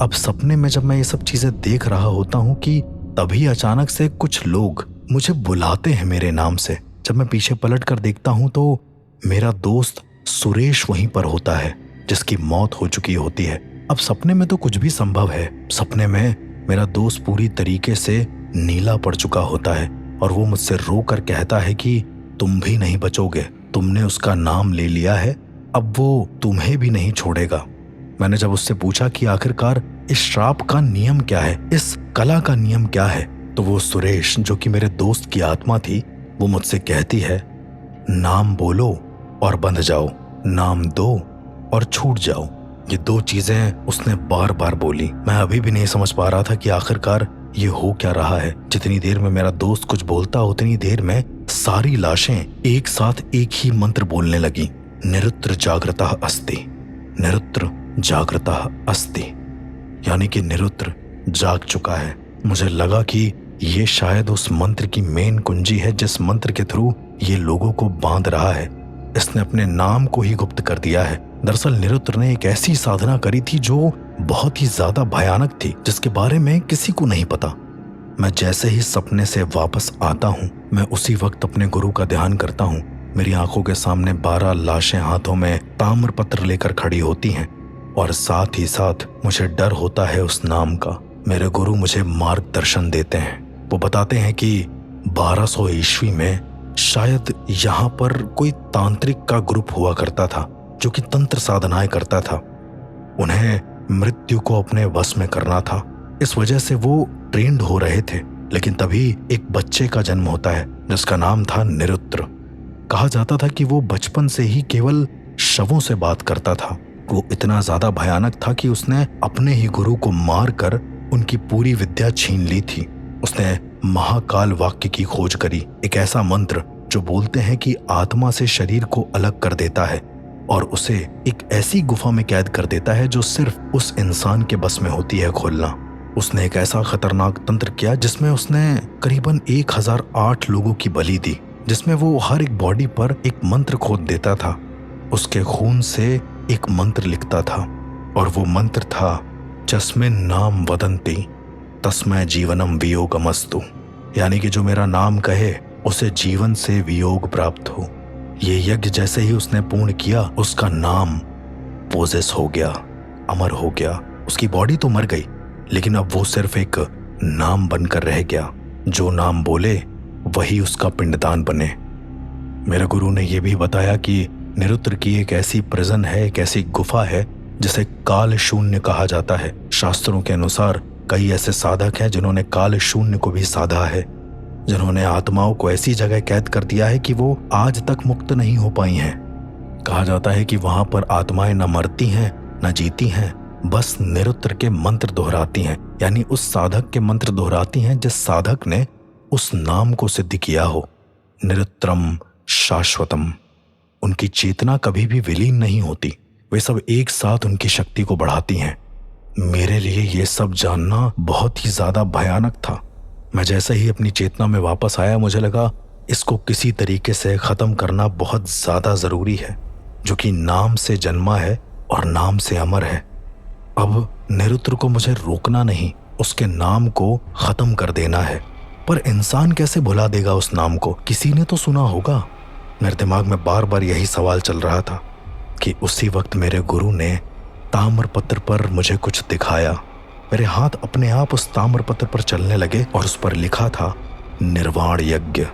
अब सपने में जब मैं ये सब चीजें देख रहा होता हूँ कि तभी अचानक से कुछ लोग मुझे बुलाते हैं मेरे नाम से। जब मैं पीछे पलट कर देखता हूँ तो मेरा दोस्त सुरेश वहीं पर होता है जिसकी मौत हो चुकी होती है। अब सपने में तो कुछ भी संभव है। सपने में मेरा दोस्त पूरी तरीके से नीला पड़ चुका होता है और वो मुझसे रो कर कहता है कि तुम भी नहीं बचोगे, तुमने उसका नाम ले लिया है, अब वो तुम्हें भी नहीं छोड़ेगा। मैंने जब उससे पूछा कि आखिरकार इस श्राप का नियम क्या है, इस कला का नियम क्या है, तो वो सुरेश जो कि मेरे दोस्त की आत्मा थी वो मुझसे कहती है, नाम बोलो और बंध जाओ, नाम दो और छूट जाओ। ये 2 चीजें उसने बार बार बोली। मैं अभी भी नहीं समझ पा रहा था कि आखिरकार ये हो क्या रहा है। जितनी देर में मेरा दोस्त कुछ बोलता उतनी देर में सारी लाशें एक साथ एक ही मंत्र बोलने लगी, निरुत्र जागृता अस्ति, निरुत्र जागृता अस्ति, यानी कि निरुत्र जाग चुका है। मुझे लगा कि ये शायद उस मंत्र की मेन कुंजी है जिस मंत्र के थ्रू ये लोगों को बांध रहा है। इसने अपने नाम को ही गुप्त कर दिया है। दरअसल निरुत्र ने एक ऐसी साधना करी थी जो बहुत ही ज्यादा भयानक थी जिसके बारे में किसी को नहीं पता। मैं जैसे ही सपने से वापस आता हूँ मैं उसी वक्त अपने गुरु का ध्यान करता हूँ। मेरी आंखों के सामने 12 लाशें हाथों में ताम्रपत्र लेकर खड़ी होती हैं और साथ ही साथ मुझे डर होता है उस नाम का। मेरे गुरु मुझे मार्गदर्शन देते हैं। वो बताते हैं कि 1200 ईस्वी में शायद यहाँ पर कोई तांत्रिक का ग्रुप हुआ करता था जो कि तंत्र साधनाएं करता था। उन्हें मृत्यु को अपने वश में करना था, इस वजह से वो ट्रेंड हो रहे थे। लेकिन तभी एक बच्चे का जन्म होता है जिसका नाम था निरुत्र। कहा जाता था कि वो बचपन से ही केवल शवों से बात करता था। वो इतना ज्यादा भयानक था कि उसने अपने ही गुरु को मारकर उनकी पूरी विद्या छीन ली थी। उसने महाकाल वाक्य की खोज करी, एक ऐसा मंत्र जो बोलते हैं कि आत्मा से शरीर को अलग कर देता है और उसे एक ऐसी गुफा में कैद कर देता है जो सिर्फ उस इंसान के बस में होती है खोलना। उसने एक ऐसा खतरनाक तंत्र किया जिसमें उसने करीबन 1008 लोगों की बलि दी, जिसमें वो हर एक बॉडी पर एक मंत्र खोद देता था। उसके खून से एक मंत्र लिखता था और वो मंत्र था जस्मिन नाम वदंती तस्मै जीवनम वियोगमस्तु, यानी कि जो मेरा नाम कहे उसे जीवन से वियोग प्राप्त हो। ये यज्ञ जैसे ही उसने पूर्ण किया उसका नाम पोजेस हो गया, अमर हो गया। उसकी बॉडी तो मर गई लेकिन अब वो सिर्फ एक नाम बनकर रह गया। जो नाम बोले वही उसका पिंडदान बने। मेरे गुरु ने यह भी बताया कि निरुद्र की एक ऐसी प्रिजन है, एक ऐसी गुफा है जिसे काल शून्य कहा जाता है। शास्त्रों के अनुसार कई ऐसे साधक हैं जिन्होंने काल शून्य को भी साधा है, जिन्होंने आत्माओं को ऐसी जगह कैद कर दिया है कि वो आज तक मुक्त नहीं हो पाई हैं। कहा जाता है कि वहां पर आत्माएं न मरती हैं न जीती हैं, बस निरुद्र के मंत्र दोहराती हैं, यानी उस साधक के मंत्र दोहराती हैं जिस साधक ने उस नाम को सिद्ध किया हो। निरुत्रम शाश्वतम। उनकी चेतना कभी भी विलीन नहीं होती, वे सब एक साथ उनकी शक्ति को बढ़ाती हैं। मेरे लिए ये सब जानना बहुत ही ज्यादा भयानक था। मैं जैसे ही अपनी चेतना में वापस आया मुझे लगा इसको किसी तरीके से खत्म करना बहुत ज्यादा जरूरी है, जो कि नाम से जन्मा है और नाम से अमर है। अब निरुद्र को मुझे रोकना नहीं, उसके नाम को खत्म कर देना है। पर इंसान कैसे भुला देगा उस नाम को? किसी ने तो सुना होगा। मेरे दिमाग में बार बार यही सवाल चल रहा था कि उसी वक्त मेरे गुरु ने ताम्रपत्र पर मुझे कुछ दिखाया। मेरे हाथ अपने आप उस ताम्रपत्र पर चलने लगे और उस पर लिखा था निर्वाण यज्ञ।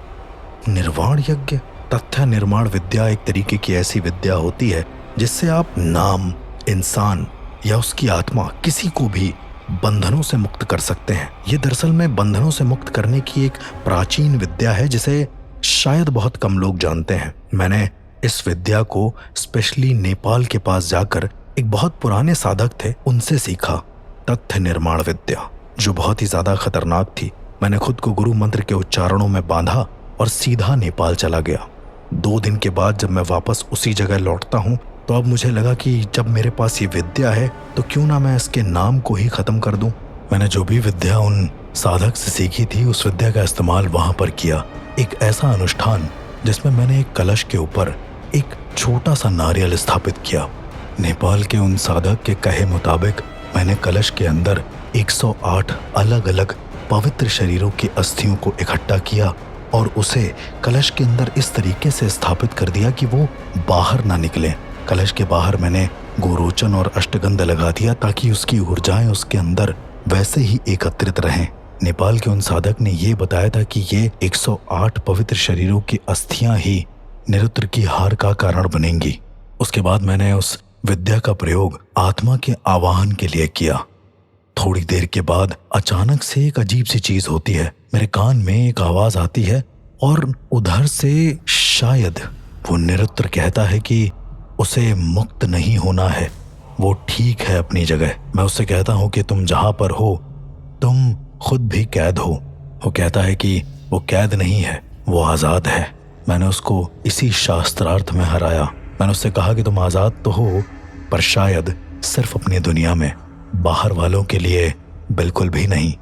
निर्वाण यज्ञ? तथ्य निर्माण विद्या एक तरीके की ऐसी विद्या होती है जिससे आप नाम, इंसान या उसकी आत्मा किसी को भी बंधनों से मुक्त कर सकते हैं। ये दरअसल में बंधनों से मुक्त करने की एक प्राचीन विद्या है जिसे शायद बहुत कम लोग जानते हैं। मैंने इस विद्या को स्पेशली नेपाल के पास जाकर एक बहुत पुराने साधक थे उनसे सीखा। तथ्य निर्माण विद्या जो बहुत ही ज्यादा खतरनाक थी। मैंने खुद को गुरु मंत्र के उच्चारणों में बांधा और सीधा नेपाल चला गया। 2 दिन के बाद जब मैं वापस उसी जगह लौटता हूँ तो अब मुझे लगा कि जब मेरे पास ये विद्या है तो क्यों ना मैं इसके नाम को ही खत्म कर दूं। मैंने जो भी विद्या उन साधक से सीखी थी उस विद्या का इस्तेमाल वहां पर किया। एक ऐसा अनुष्ठान जिसमें मैंने एक कलश के ऊपर एक छोटा सा नारियल स्थापित किया। नेपाल के उन साधक के कहे मुताबिक मैंने कलश के अंदर 108 अलग अलग पवित्र शरीरों की अस्थियों को इकट्ठा किया और उसे कलश के अंदर इस तरीके से स्थापित कर दिया कि वो बाहर ना निकले। कलश के बाहर मैंने गोरोचन और अष्टगंध लगा दिया ताकि उसकी ऊर्जाएं उसके अंदर वैसे ही एकत्रित रहें। नेपाल के उन साधक ने ये बताया था कि ये 108 पवित्र शरीरों की अस्थियां ही निरुद्र की हार का कारण बनेंगी। उसके बाद मैंने उस विद्या का प्रयोग आत्मा के आवाहन के लिए किया। थोड़ी देर के बाद अचानक से एक अजीब सी चीज होती है। मेरे कान में एक आवाज आती है और उधर से शायद वो निरुद्र कहता है कि उसे मुक्त नहीं होना है, वो ठीक है अपनी जगह। मैं उससे कहता हूँ कि तुम जहां पर हो तुम खुद भी कैद हो। वो कहता है कि वो कैद नहीं है, वो आजाद है। मैंने उसको इसी शास्त्रार्थ में हराया। मैंने उससे कहा कि तुम आजाद तो हो पर शायद सिर्फ अपनी दुनिया में, बाहर वालों के लिए बिल्कुल भी नहीं।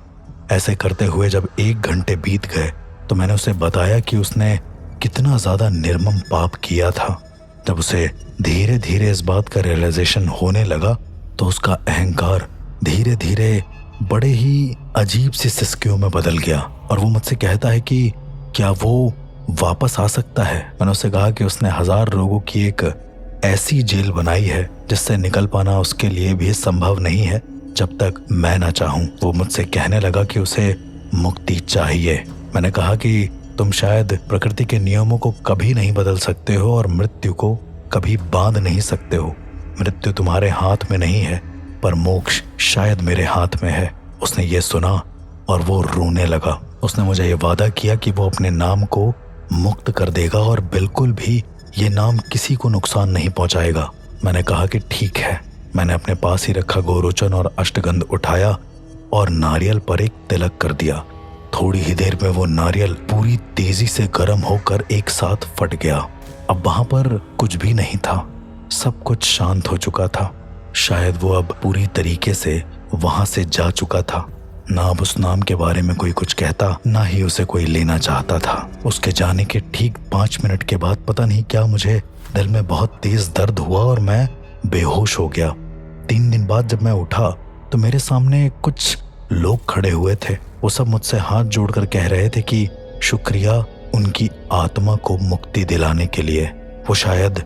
ऐसे करते हुए जब 1 घंटे बीत गए तो मैंने उसे बताया कि उसने कितना ज्यादा निर्मम पाप किया था। जब उसे धीरे धीरे इस बात का रियलाइजेशन होने लगा तो उसका अहंकार धीरे धीरे बड़े ही अजीब सी सिसकियों में बदल गया और वो मुझसे कहता है कि क्या वो वापस आ सकता है। मैंने उससे कहा कि उसने 1000 लोगों की एक ऐसी जेल बनाई है जिससे निकल पाना उसके लिए भी संभव नहीं है जब तक मैं ना चाहूं। वो मुझसे कहने लगा कि उसे मुक्ति चाहिए। मैंने कहा कि तुम शायद प्रकृति के नियमों को कभी नहीं बदल सकते हो और मृत्यु को कभी बांध नहीं सकते हो। मृत्यु तुम्हारे हाथ में नहीं है पर मोक्ष शायद मेरे हाथ में है। उसने ये सुना और वो रोने लगा। उसने मुझे ये वादा किया कि वो अपने नाम को मुक्त कर देगा और बिल्कुल भी ये नाम किसी को नुकसान नहीं पहुंचाएगा। मैंने कहा कि ठीक है। मैंने अपने पास ही रखा गोरोचन और अष्टगंध उठाया और नारियल पर एक तिलक कर दिया। थोड़ी ही देर में वो नारियल पूरी तेजी से गर्म होकर एक साथ फट गया। अब वहां पर कुछ भी नहीं था, सब कुछ शांत हो चुका था। शायद वो अब पूरी तरीके से वहां से जा चुका था। ना अब उस नाम के बारे में कोई कुछ कहता, ना ही उसे कोई लेना चाहता था। उसके जाने के ठीक 5 मिनट के बाद पता नहीं क्या मुझे दिल में बहुत तेज दर्द हुआ और मैं बेहोश हो गया। 3 दिन बाद जब मैं उठा तो मेरे सामने कुछ लोग खड़े हुए थे। वो सब मुझसे हाथ जोड़कर कह रहे थे कि शुक्रिया उनकी आत्मा को मुक्ति दिलाने के लिए। वो शायद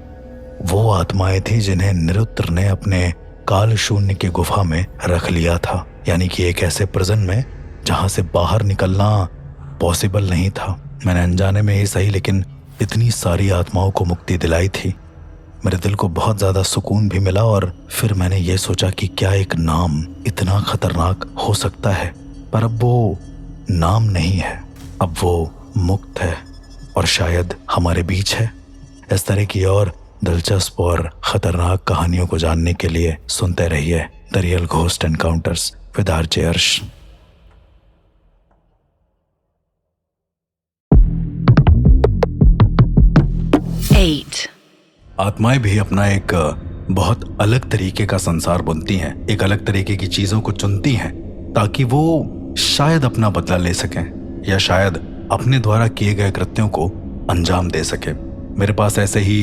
वो आत्माएं थी जिन्हें निरुद्र ने अपने काल शून्य की गुफा में रख लिया था, यानी कि एक ऐसे प्रिजन में जहां से बाहर निकलना पॉसिबल नहीं था। मैंने अनजाने में ही सही लेकिन इतनी सारी आत्माओं को मुक्ति दिलाई थी। मेरे दिल को बहुत ज्यादा सुकून भी मिला और फिर मैंने ये सोचा कि क्या एक नाम इतना खतरनाक हो सकता है। पर अब वो नाम नहीं है, अब वो मुक्त है और शायद हमारे बीच है। इस तरह की और दिलचस्प और खतरनाक कहानियों को जानने के लिए सुनते रहिए the real ghost encounters with RJ अर्श। आत्माएं भी अपना एक बहुत अलग तरीके का संसार बुनती हैं, एक अलग तरीके की चीजों को चुनती हैं ताकि वो शायद अपना बदला ले सकें या शायद अपने द्वारा किए गए कृत्यों को अंजाम दे सके। मेरे पास ऐसे ही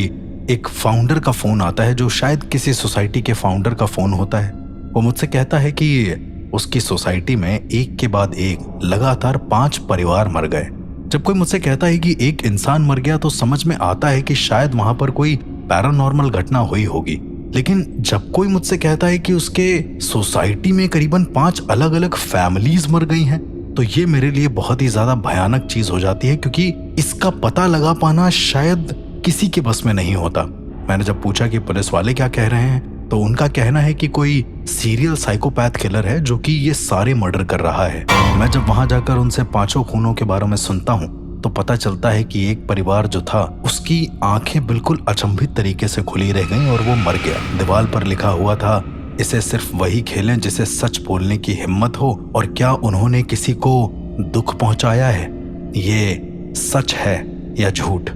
एक फाउंडर का फोन आता है जो शायद किसी सोसाइटी के फाउंडर का फोन होता है। वो मुझसे कहता है कि उसकी सोसाइटी में एक के बाद एक लगातार 5 परिवार मर गए। जब कोई मुझसे कहता है कि एक इंसान मर गया तो समझ में आता है कि शायद वहां पर कोई पैरानॉर्मल घटना हुई होगी, लेकिन जब कोई मुझसे कहता है कि उसके सोसाइटी में करीबन 5 अलग अलग फैमिलीज मर गई हैं तो ये मेरे लिए बहुत ही ज्यादा भयानक चीज हो जाती है, क्योंकि इसका पता लगा पाना शायद किसी के बस में नहीं होता। मैंने जब पूछा कि पुलिस वाले क्या कह रहे हैं तो उनका कहना है कि कोई सीरियल साइकोपैथ किलर है जो कि ये सारे मर्डर कर रहा है। मैं जब वहां जाकर उनसे 5 खूनों के बारे में सुनता हूँ तो पता चलता है कि एक परिवार जो था उसकी आंखें बिल्कुल अचंभित तरीके से खुली रह गईं और वो मर गया। दीवार पर लिखा हुआ था, इसे सिर्फ वही खेलें जिसे सच बोलने की हिम्मत हो। और क्या उन्होंने किसी को दुख पहुंचाया है, ये सच है या झूठ।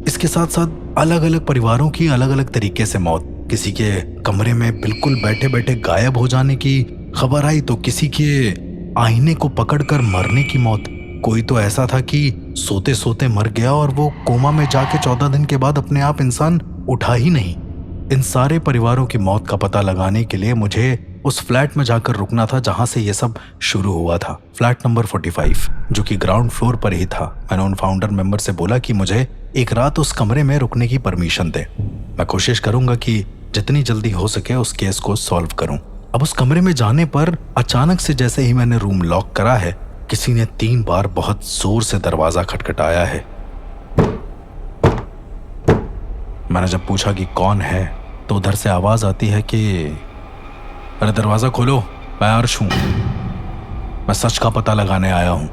इसके साथ साथ अलग अलग परिवारों की अलग अलग तरीके से मौत। किसी के कमरे में बिल्कुल बैठे बैठे गायब हो जाने की खबर आई तो किसी के आईने को पकड़कर मरने की मौत। कोई तो ऐसा था कि सोते सोते मर गया और वो कोमा में जाके 14 दिन के बाद अपने आप इंसान उठा ही नहीं। इन सारे परिवारों की मौत का पता लगाने के लिए मुझे उस फ्लैट में जाकर रुकना था जहां से ये सब शुरू हुआ था, फ्लैट नंबर 45 जो कि ग्राउंड फ्लोर पर ही था। मैंने उन फाउंडर मेंबर से बोला कि मुझे एक रात उस कमरे में रुकने की परमिशन दे। मैं कोशिश करूंगा कि जितनी जल्दी हो सके उस केस को सॉल्व करूं। अब उस कमरे में जाने पर अचानक से जैसे ही मैंने रूम लॉक करा है, किसी ने 3 बार बहुत जोर से दरवाजा खटखटाया है। मैंने जब पूछा कि कौन है तो उधर से आवाज आती है कि अरे दरवाजा खोलो, मैं अर्श हूं, मैं सच का पता लगाने आया हूं।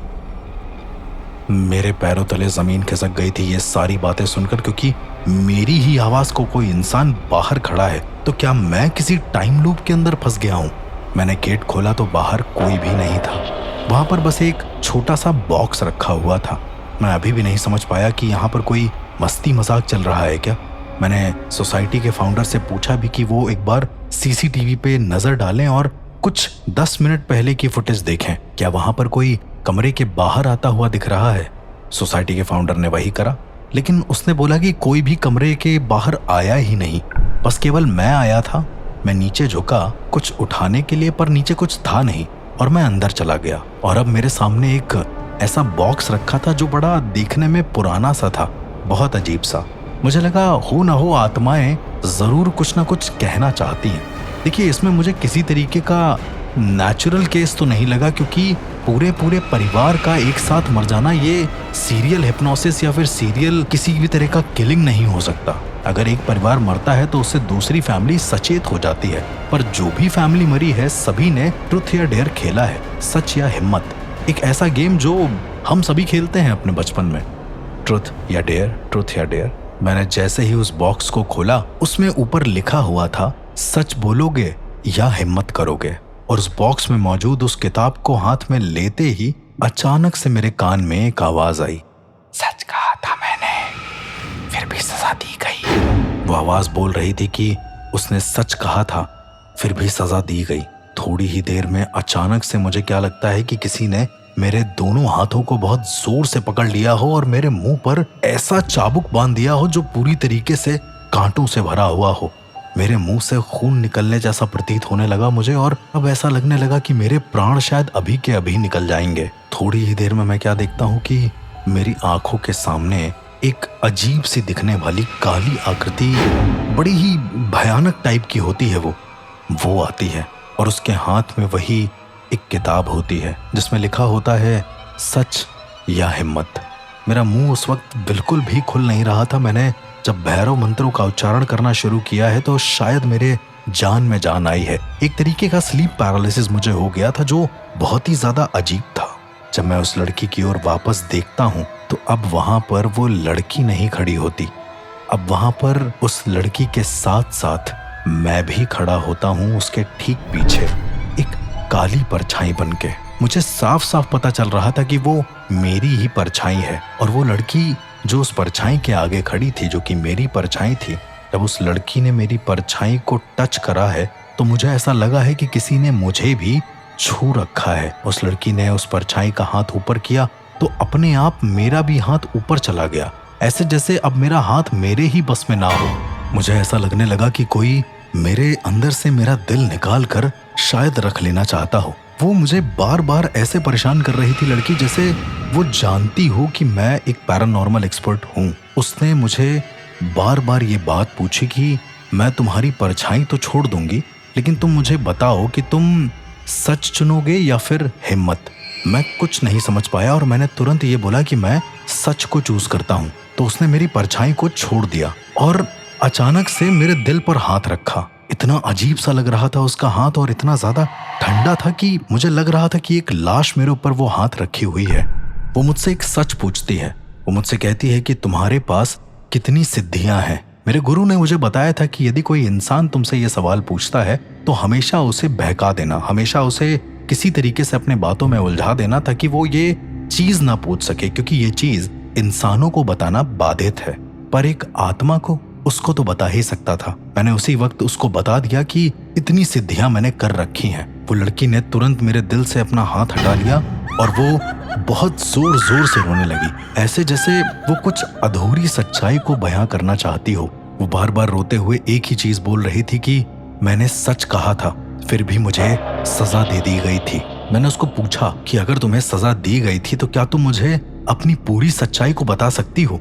मेरे पैरों तले जमीन खिसक गई थी ये सारी बातें सुनकर, क्योंकि मेरी ही आवाज को कोई इंसान बाहर खड़ा है तो क्या मैं किसी टाइम लूप के अंदर फंस गया हूं। मैंने गेट खोला तो बाहर कोई भी नहीं था। वहां पर बस एक छोटा सा बॉक्स रखा हुआ था। मैं अभी भी नहीं समझ पाया कि यहाँ पर कोई मस्ती मजाक चल रहा है क्या। मैंने सोसाइटी के फाउंडर से पूछा भी कि वो एक बार सीसीटीवी पे नजर डालें और कुछ 10 मिनट पहले की फुटेज देखें, क्या वहां पर कोई कमरे के बाहर आता हुआ दिख रहा है। सोसाइटी के फाउंडर ने वही करा, लेकिन उसने बोला कि कोई भी कमरे के बाहर आया ही नहीं, बस केवल मैं आया था। मैं नीचे झुका कुछ उठाने के लिए, पर नीचे कुछ था नहीं और मैं अंदर चला गया। और अब मेरे सामने एक ऐसा बॉक्स रखा था जो बड़ा देखने में पुराना सा था, बहुत अजीब सा। मुझे लगा हो ना हो आत्माएं जरूर कुछ ना कुछ कहना चाहती हैं। देखिए, इसमें मुझे किसी तरीके का नेचुरल केस तो नहीं लगा, क्योंकि पूरे परिवार का एक साथ मर जाना ये सीरियल हिप्नोसिस या फिर सीरियल किसी भी तरह का किलिंग नहीं हो सकता। अगर एक परिवार मरता है तो उससे दूसरी फैमिली सचेत हो जाती है, पर जो भी फैमिली मरी है सभी ने ट्रुथ या डेयर खेला है, सच या हिम्मत। एक ऐसा गेम जो हम सभी खेलते हैं अपने बचपन में, ट्रुथ या डेयर, ट्रुथ या डेयर। मैंने जैसे ही उस बॉक्स को खोला, उसमें ऊपर लिखा हुआ था, सच बोलोगे या हिम्मत करोगे। और उस बॉक्स में मौजूद उस किताब को हाथ में लेते ही अचानक से मेरे कान में एक आवाज आई, सच कहा था मैंने, फिर भी सजा दी गई। वो आवाज बोल रही थी कि उसने सच कहा था, फिर भी सजा दी गई। थोड़ी ही देर में अचानक से मुझे क्या लगता है कि किसी ने मेरे दोनों हाथों को बहुत जोर से पकड़ लिया हो और मेरे मुंह पर ऐसा चाबुक बांध दिया हो जो पूरी तरीके से कांटों से भरा हुआ हो। मेरे मुंह से खून निकलने जैसा प्रतीत होने लगा मुझे, और अब ऐसा लगने लगा कि मेरे प्राण शायद अभी के अभी निकल जाएंगे। थोड़ी ही देर में मैं क्या देखता हूँ कि मेरी आंखों के सामने एक अजीब सी दिखने वाली काली आकृति, बड़ी ही भयानक टाइप की होती है वो आती है, और उसके हाथ में वही एक किताब होती है जिसमें लिखा होता है सच या हिम्मत। मेरा मुंह उस वक्त बिल्कुल भी खुल नहीं रहा था। मैंने जब भैरव मंत्रों का उच्चारण करना शुरू किया है तो शायद मेरे जान में जान आई है। एक तरीके का स्लीप पैरालिसिस मुझे हो गया था जो बहुत ही ज्यादा अजीब था। जब मैं उस लड़की की ओर वापस देखता हूँ तो अब वहां पर वो लड़की नहीं खड़ी होती, अब वहां पर उस लड़की के साथ साथ मैं भी खड़ा होता हूँ, उसके ठीक पीछे एक काली परछाई बनके। मुझे साफ साफ पता चल रहा था कि वो मेरी ही परछाई है, और वो लड़की जो उस परछाई के आगे खड़ी थी, जो कि मेरी परछाई थी, जब उस लड़की ने मेरी परछाई को टच करा है तो मुझे ऐसा लगा है कि किसी ने मुझे भी छू रखा है। उस लड़की ने उस परछाई का हाथ ऊपर किया तो अपने आप मेरा भी हाथ ऊपर चला गया, ऐसे जैसे अब मेरा हाथ मेरे ही बस में ना हो। मुझे ऐसा लगने लगा कि कोई मेरे अंदर से मेरा दिल निकाल कर शायद रख लेना चाहता हो। वो मुझे बार बार ऐसे परेशान कर रही थी लड़की, जैसे वो जानती हो कि मैं एक पैरानॉर्मल एक्सपर्ट हूँ। उसने मुझे बार बार ये बात पूछी कि मैं तुम्हारी परछाई तो छोड़ दूंगी, लेकिन तुम मुझे बताओ कि तुम सच चुनोगे या फिर हिम्मत। मैं कुछ नहीं समझ पाया और मैंने तुरंत ये बोला कि मैं सच को चूज करता हूँ। तो उसने मेरी परछाई को छोड़ दिया और अचानक से मेरे दिल पर हाथ रखा। इतना अजीब सा लग रहा था उसका हाथ, और इतना ज्यादा ठंडा था कि मुझे लग रहा था कि एक लाश मेरे ऊपर वो हाथ रखी हुई है। वो मुझसे एक सच पूछती है। वो मुझसे कहती है कि तुम्हारे पास कितनी सिद्धियां हैं। मेरे गुरु ने मुझे बताया था कि यदि कोई इंसान तुमसे ये सवाल पूछता है तो हमेशा उसे बहका देना, हमेशा उसे किसी तरीके से अपने बातों में उलझा देना ताकि वो ये चीज ना पूछ सके, क्योंकि ये चीज इंसानों को बताना बाधित है, पर एक आत्मा को उसको तो बता ही सकता था। मैंने उसी वक्त उसको बता दिया कि इतनी सिद्धियां मैंने कर रखी हैं। वो लड़की ने तुरंत मेरे दिल से अपना हाथ हटा लिया और वो बहुत जोर जोर से रोने लगी, ऐसे जैसे वो कुछ अधूरी सच्चाई को बयां करना चाहती हो। वो बार बार रोते हुए एक ही चीज बोल रही थी कि मैंने सच कहा था, फिर भी मुझे सजा दे दी गई थी। मैंने उसको पूछा कि अगर तुम्हें सजा दी गई थी तो क्या तुम मुझे अपनी पूरी सच्चाई को बता सकती हो?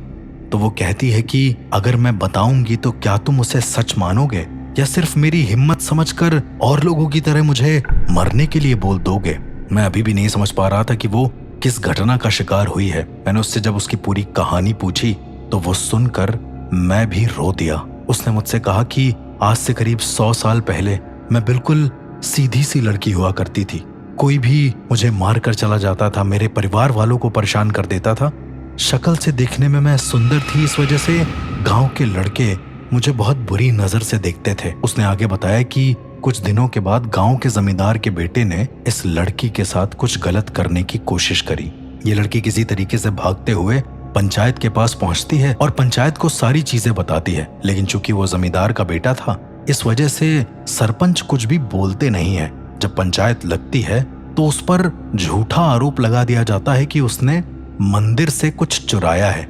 तो वो कहती है कि अगर मैं बताऊंगी तो क्या तुम उसे सच मानोगे या सिर्फ मेरी हिम्मत समझकर और लोगों की तरह मुझे मरने के लिए बोल दोगे? मैं अभी भी नहीं समझ पा रहा था कि वो किस घटना का शिकार हुई है। मैंने उससे जब उसकी पूरी कहानी पूछी तो वो सुनकर मैं भी रो दिया। उसने मुझसे कहा कि आज से करीब 100 साल पहले मैं बिल्कुल सीधी सी लड़की हुआ करती थी। कोई भी मुझे मार कर चला जाता था, मेरे परिवार वालों को परेशान कर देता था। शक्ल से देखने में मैं सुंदर थी, इस वजह से गांव के लड़के मुझे बहुत बुरी नजर से देखते थे। उसने आगे बताया कि कुछ दिनों के बाद गांव के जमींदार के बेटे ने इस लड़की के साथ कुछ गलत करने की कोशिश करी। ये लड़की किसी तरीके से भागते हुए पंचायत के पास पहुंचती है और पंचायत को सारी चीजें बताती है, लेकिन चूंकि वो जमींदार का बेटा था इस वजह से सरपंच कुछ भी बोलते नहीं है। जब पंचायत लगती है तो उस पर झूठा आरोप लगा दिया जाता है कि उसने मंदिर से कुछ चुराया है।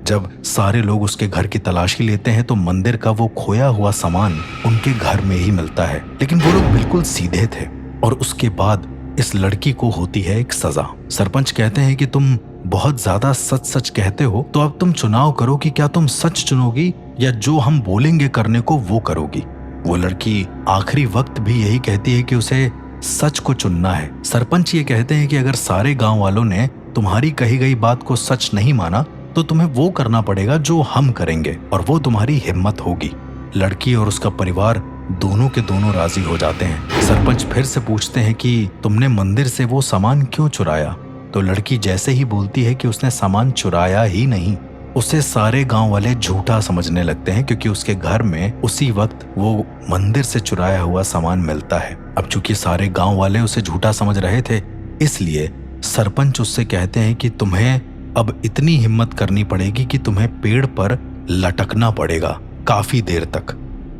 जब सारे लोग उसके घर की तलाशी लेते हैं तो मंदिर का वो खोया हुआ सामान उनके घर में ही मिलता है, लेकिन वो लोग बिल्कुल सीधे थे। और उसके बाद इस लड़की को होती है एक सजा। सरपंच कहते हैं कि तुम बहुत ज्यादा सच सच कहते हो, तो अब तुम चुनाव करो कि क्या तुम सच चुनोगी या जो हम बोलेंगे करने को वो करोगी। वो लड़की आखिरी वक्त भी यही कहती है कि उसे सच को चुनना है। सरपंच ये कहते हैं कि अगर सारे गांव वालों ने तुम्हारी कही गई बात को सच नहीं माना तो तुम्हें वो करना पड़ेगा जो हम करेंगे, और वो तुम्हारी हिम्मत होगी। लड़की और उसका परिवार दोनों के दोनों राजी हो जाते हैं। सरपंच फिर से पूछते हैं कि तुमने मंदिर से वो सामान क्यों चुराया? तो लड़की जैसे ही बोलती है कि उसने सामान चुराया ही नहीं, उसे सारे गांव वाले झूठा समझने लगते हैं, क्योंकि उसके घर में उसी वक्त वो मंदिर से चुराया हुआ सामान मिलता है। अब चूंकि सारे गांव वाले उसे झूठा समझ रहे थे, इसलिए सरपंच उससे कहते हैं कि तुम्हें अब इतनी हिम्मत करनी पड़ेगी कि तुम्हें पेड़ पर लटकना पड़ेगा काफी देर तक,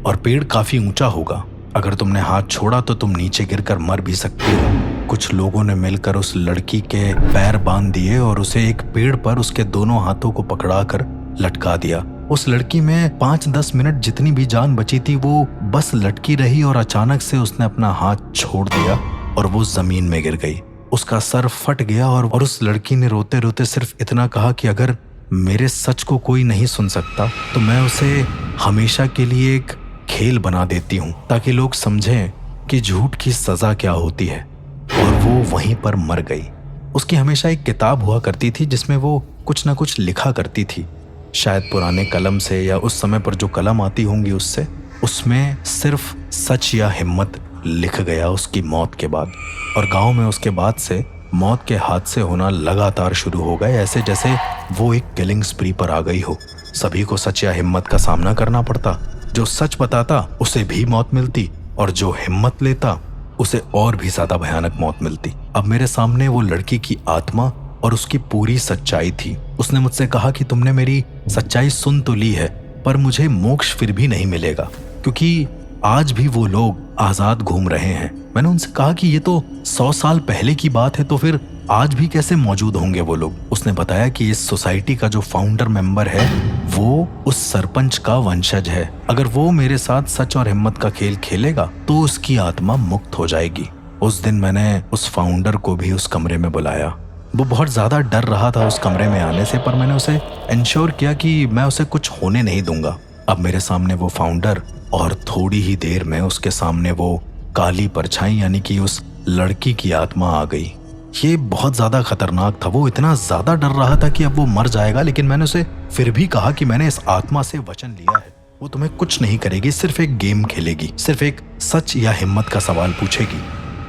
और पेड़ काफी ऊंचा होगा। अगर तुमने हाथ छोड़ा तो तुम नीचे गिरकर मर भी सकती हो। कुछ लोगों ने मिलकर उस लड़की के पैर बांध दिए और उसे एक पेड़ पर उसके दोनों हाथों को पकड़ाकर लटका दिया। उस लड़की में 5-10 मिनट जितनी भी जान बची थी वो बस लटकी रही और अचानक से उसने अपना हाथ छोड़ दिया और वो जमीन में गिर गई। उसका सर फट गया और उस लड़की ने रोते रोते सिर्फ इतना कहा कि अगर मेरे सच को कोई नहीं सुन सकता तो मैं उसे हमेशा के लिए एक खेल बना देती हूँ ताकि लोग समझें कि झूठ की सजा क्या होती है। और वो वहीं पर मर गई। उसकी हमेशा एक किताब हुआ करती थी जिसमें वो कुछ ना कुछ लिखा करती थी, शायद पुराने कलम से या उस समय पर जो कलम आती होंगी उससे। उसमें सिर्फ सच या हिम्मत लिख गया उसकी मौत के बाद। और गांव में उसके बाद से मौत के हादसे होना लगातार शुरू हो गए, ऐसे जैसे वो एक किलिंग स्प्री पर आ गई हो। सभी को सच या हिम्मत का सामना करना पड़ता। जो सच बताता उसे भी मौत मिलती और जो हिम्मत लेता उसे और भी ज्यादा भयानक मौत मिलती। अब मेरे सामने वो लड़की की आत्मा और उसकी पूरी सच्चाई थी। उसने मुझसे कहा कि तुमने मेरी सच्चाई सुन तो ली है पर मुझे मोक्ष फिर भी नहीं मिलेगा, क्योंकि आज भी वो लोग आजाद घूम रहे हैं। मैंने उनसे कहा कि ये तो 100 साल पहले की बात है, तो फिर आज भी कैसे मौजूद होंगे वो लोग। उसने बताया कि इस सोसाइटी का जो फाउंडर मेंबर है वो उस सरपंच का वंशज है। अगर वो मेरे साथ सच और हिम्मत का खेल खेलेगा तो उसकी आत्मा मुक्त हो जाएगी। उस दिन मैंने उस फाउंडर को भी उस कमरे में बुलाया। वो बहुत ज्यादा डर रहा था उस कमरे में आने से, पर मैंने उसे इंश्योर किया कि मैं उसे कुछ होने नहीं दूंगा। अब मेरे सामने वो फाउंडर और थोड़ी ही देर में उसके सामने वो काली परछाई यानी कि उस लड़की की आत्मा आ गई। ये बहुत ज्यादा खतरनाक था। वो इतना ज्यादा डर रहा था कि अब वो मर जाएगा, लेकिन मैंने उसे फिर भी कहा कि मैंने इस आत्मा से वचन लिया है, वो तुम्हें कुछ नहीं करेगी, सिर्फ एक गेम खेलेगी, सिर्फ एक सच या हिम्मत का सवाल पूछेगी।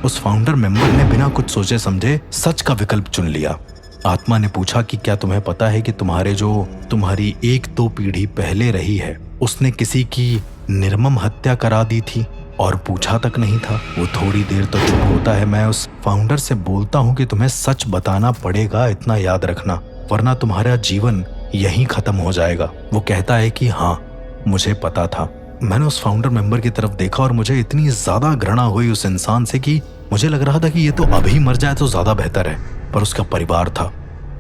उस फाउंडर मेंबर ने बिना कुछ सोचे समझे सच का विकल्प चुन लिया। आत्मा ने पूछा कि क्या तुम्हें पता है कि तुम्हारी 1-2 पीढ़ी पहले रही है उसने किसी की निर्मम हत्या करा दी थी और पूछा तक नहीं था। वो थोड़ी देर तो चुप होता है। मैं उस फाउंडर से बोलता हूँ कि तुम्हें सच बताना पड़ेगा, इतना याद रखना, वरना तुम्हारा जीवन यहीं खत्म हो जाएगा। वो कहता है कि हाँ मुझे पता था। मैंने उस फाउंडर मेंबर की तरफ देखा और मुझे इतनी ज्यादा घृणा हुई उस इंसान से कि मुझे लग रहा था कि ये तो अभी मर जाए तो ज्यादा बेहतर है, पर उसका परिवार था।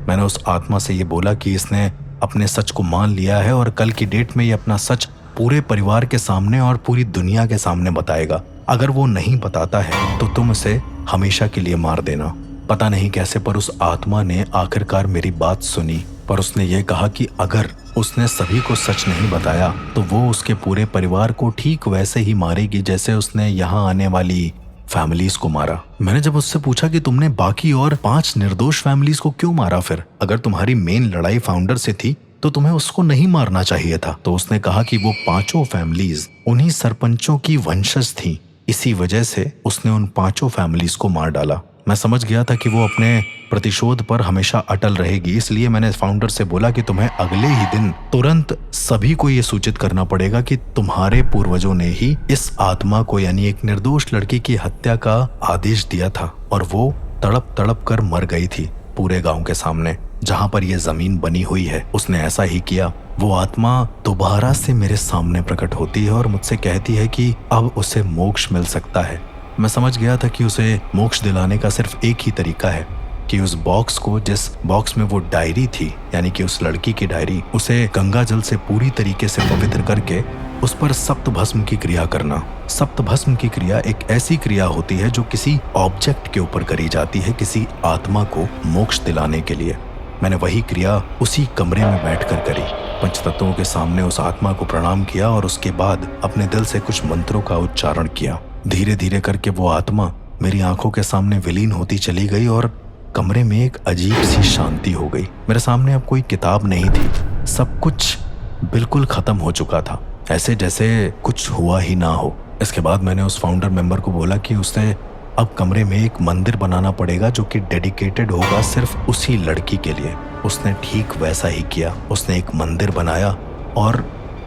मैंने उस आत्मा से ये बोला कि इसने अपने सच को मान लिया है और कल की डेट में ये अपना सच पूरे परिवार के सामने और पूरी दुनिया के सामने बताएगा। अगर वो नहीं बताता है तो तुम उसे हमेशा के लिए मार देना। पता नहीं कैसे पर उस आत्मा ने आखिरकार मेरी बात सुनी, पर उसने ये कहा कि अगर उसने सभी को सच नहीं बताया तो वो उसके पूरे परिवार को ठीक वैसे ही मारेगी जैसे उसने यहाँ आने वाली फैमिलीज को मारा। मैंने जब उससे पूछा कि तुमने बाकी और 5 निर्दोष फैमिलीज को क्यों मारा, फिर अगर तुम्हारी मेन लड़ाई फाउंडर से थी तो तुम्हें उसको नहीं मारना चाहिए था। तो उसने कहा कि वो 5 फैमिलीज उन्हीं सरपंचों की वंशज थी, इसी वजह से उसने उन 5 फैमिलीज को मार डाला। मैं समझ गया था कि वो अपने प्रतिशोध पर हमेशा अटल रहेगी, इसलिए मैंने फाउंडर से बोला कि तुम्हें अगले ही दिन तुरंत सभी को ये सूचित करना पड़ेगा कि तुम्हारे पूर्वजों ने ही इस आत्मा को यानी एक निर्दोष लड़की की हत्या का आदेश दिया था और वो तड़प तड़प कर मर गई थी पूरे गांव के सामने जहां पर यह जमीन बनी हुई है। उसने ऐसा ही किया। वो आत्मा दोबारा से मेरे सामने प्रकट होती है और मुझसे कहती है कि अब उसे मोक्ष मिल सकता है। मैं समझ गया था कि उसे मोक्ष दिलाने का सिर्फ एक ही तरीका है कि उस बॉक्स को, जिस बॉक्स में वो डायरी थी यानी कि उस लड़की की डायरी, उसे गंगा जल से पूरी तरीके से पवित्र करके उस पर सप्त भस्म की क्रिया करना। सप्त भस्म की क्रिया एक ऐसी क्रिया होती है जो किसी ऑब्जेक्ट के ऊपर करी जाती है किसी आत्मा को मोक्ष दिलाने के लिए। मैंने वही क्रिया उसी कमरे में बैठकर करी। पंचतत्वों के सामने उस आत्मा को प्रणाम किया और उसके बाद अपने दिल से कुछ मंत्रों का उच्चारण किया। धीरे धीरे करके वो आत्मा मेरी आंखों के सामने विलीन होती चली गई और कमरे में एक अजीब सी शांति हो गई। मेरे सामने अब कोई किताब नहीं थी, सब कुछ बिल्कुल खत्म हो चुका था, ऐसे जैसे कुछ हुआ ही ना हो। इसके बाद मैंने उस फाउंडर मेंबर को बोला कि उसे अब कमरे में एक मंदिर बनाना पड़ेगा जो कि डेडिकेटेड होगा सिर्फ उसी लड़की के लिए। उसने ठीक वैसा ही किया। उसने एक मंदिर बनाया और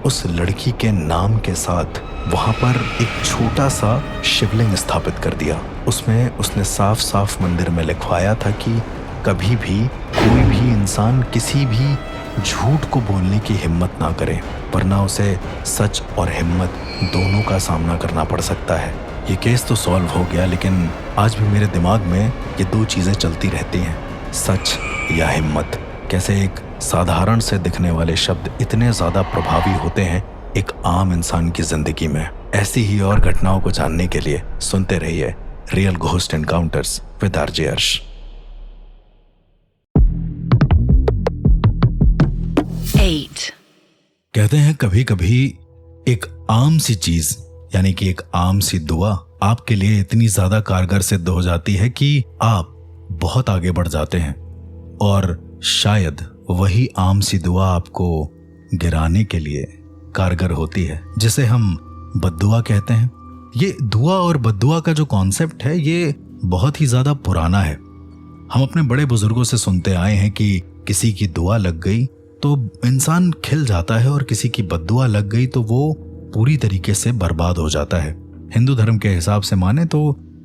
उस लड़की के नाम के साथ वहां पर एक छोटा सा शिवलिंग स्थापित कर दिया। उसमें उसने साफ साफ मंदिर में लिखवाया था कि कभी भी कोई भी इंसान किसी भी झूठ को बोलने की हिम्मत ना करे, वरना उसे सच और हिम्मत दोनों का सामना करना पड़ सकता है। ये केस तो सॉल्व हो गया, लेकिन आज भी मेरे दिमाग में ये 2 चीजें चलती रहती हैं, सच या हिम्मत। कैसे एक साधारण से दिखने वाले शब्द इतने ज्यादा प्रभावी होते हैं एक आम इंसान की जिंदगी में। ऐसी ही और घटनाओं को जानने के लिए सुनते रहिए real ghost encounters with RJ अर्श। 8 कहते हैं कभी कभी एक आम सी चीज यानी कि एक आम सी दुआ आपके लिए इतनी ज्यादा कारगर सिद्ध हो जाती है कि आप बहुत आगे बढ़ जाते हैं, और शायद वही आम सी दुआ आपको गिराने के लिए कारगर होती है, जिसे हम बद्दुआ कहते हैं। ये दुआ और बद्दुआ का जो कॉन्सेप्ट है ये बहुत ही ज्यादा पुराना है। हम अपने बड़े बुजुर्गों से सुनते आए हैं कि किसी की दुआ लग गई तो इंसान खिल जाता है और किसी की बद्दुआ लग गई तो वो पूरी तरीके से बर्बाद हो जाता है। हिंदू धर्म के हिसाब से माने तो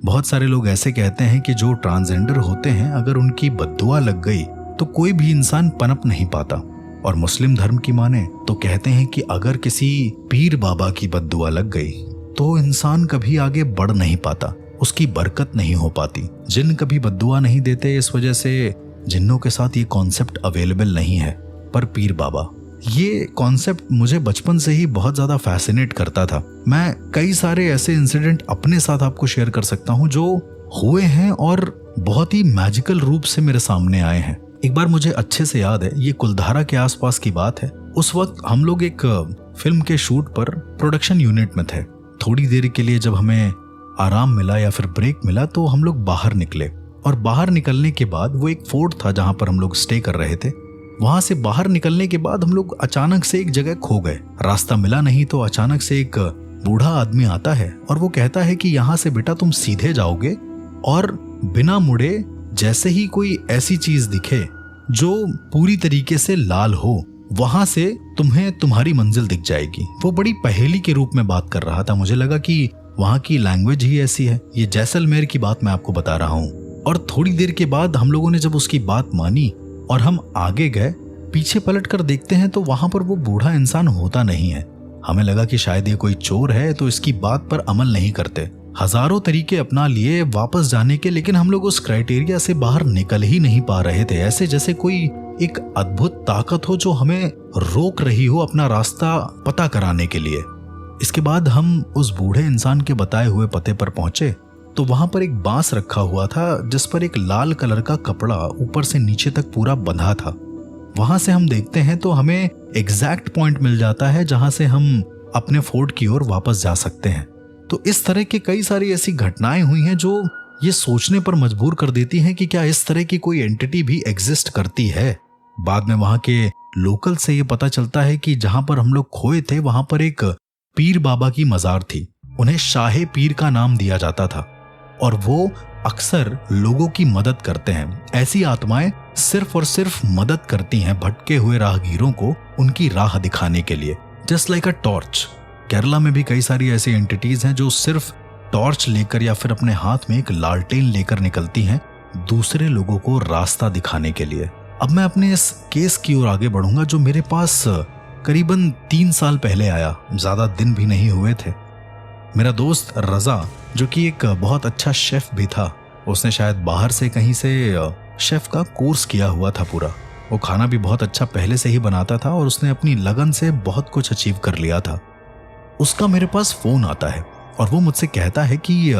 बहुत सारे लोग ऐसे कहते हैं कि जो ट्रांसजेंडर होते हैं अगर उनकी बद्दुआ लग गई तो कोई भी इंसान पनप नहीं पाता। और मुस्लिम धर्म की माने तो कहते हैं कि अगर किसी पीर बाबा की बद्दुआ लग गई तो इंसान कभी आगे बढ़ नहीं पाता, उसकी बरकत नहीं हो पाती। जिन कभी बद्दुआ नहीं देते, इस वजह से जिन्नों के साथ ये कॉन्सेप्ट अवेलेबल नहीं है। पर पीर बाबा, ये कॉन्सेप्ट मुझे बचपन से ही बहुत ज्यादा फैसिनेट करता था। मैं कई सारे ऐसे इंसिडेंट अपने साथ आपको शेयर कर सकता हूँ जो हुए हैं और बहुत ही मैजिकल रूप से मेरे सामने आए हैं। एक बार मुझे अच्छे से याद है, ये कुलधारा के आसपास की बात है। उस वक्त हम लोग एक फिल्म के शूट पर प्रोडक्शन यूनिट में थे। थोड़ी देर के लिए जब हमें आराम मिला या फिर ब्रेक मिला तो हम लोग बाहर निकले, और बाहर निकलने के बाद वो एक फोर्ट था जहां पर हम लोग स्टे कर रहे थे। वहां से बाहर निकलने के बाद हम लोग अचानक से एक जगह खो गए, रास्ता मिला नहीं। तो अचानक से एक बूढ़ा आदमी आता है और वो कहता है कि यहाँ से बेटा तुम सीधे जाओगे और बिना मुड़े जैसे ही कोई ऐसी चीज दिखे जो पूरी तरीके से लाल हो, वहां से तुम्हें तुम्हारी मंजिल दिख जाएगी। वो बड़ी पहेली के रूप में बात कर रहा था। मुझे लगा कि वहां की लैंग्वेज ही ऐसी है। ये जैसलमेर की बात मैं आपको बता रहा हूँ। और थोड़ी देर के बाद हम लोगों ने जब उसकी बात मानी और हम आगे गए, पीछे पलट कर देखते हैं तो वहां पर वो बूढ़ा इंसान होता नहीं है। हमें लगा कि शायद ये कोई चोर है तो इसकी बात पर अमल नहीं करते। हजारों तरीके अपना लिए वापस जाने के, लेकिन हम लोग उस क्राइटेरिया से बाहर निकल ही नहीं पा रहे थे। ऐसे जैसे कोई एक अद्भुत ताकत हो जो हमें रोक रही हो अपना रास्ता पता कराने के लिए। इसके बाद हम उस बूढ़े इंसान के बताए हुए पते पर पहुंचे तो वहां पर एक बांस रखा हुआ था जिस पर एक लाल कलर का कपड़ा ऊपर से नीचे तक पूरा बंधा था। वहां से हम देखते हैं तो हमें एग्जैक्ट पॉइंट मिल जाता है जहां से हम अपने फोर्ट की ओर वापस जा सकते हैं। तो इस तरह की कई सारी ऐसी घटनाएं हुई हैं जो ये सोचने पर मजबूर कर देती हैं कि क्या इस तरह की कोई एंटिटी भी एग्जिस्ट करती है। बाद में वहां के लोकल से ये पता चलता है कि जहां पर हम लोग खोए थे वहां पर एक पीर बाबा की मजार थी। उन्हें शाहे पीर का नाम दिया जाता था और वो अक्सर लोगों की मदद करते हैं। ऐसी आत्माएं सिर्फ और सिर्फ मदद करती हैं भटके हुए राहगीरों को उनकी राह दिखाने के लिए, just like a torch. Kerala में भी कई सारी ऐसी एंटिटीज हैं जो सिर्फ टॉर्च लेकर या फिर अपने हाथ में एक लालटेन लेकर निकलती हैं दूसरे लोगों को रास्ता दिखाने के लिए। अब मैं अपने इस केस की ओर आगे बढ़ूंगा जो मेरे पास करीबन 3 साल पहले आया, ज्यादा दिन भी नहीं हुए थे। मेरा दोस्त रजा, जो कि एक बहुत अच्छा शेफ भी था, उसने शायद बाहर से कहीं से शेफ का कोर्स किया हुआ था पूरा। वो खाना भी बहुत अच्छा पहले से ही बनाता था और उसने अपनी लगन से बहुत कुछ अचीव कर लिया था। उसका मेरे पास फोन आता है और वो मुझसे कहता है कि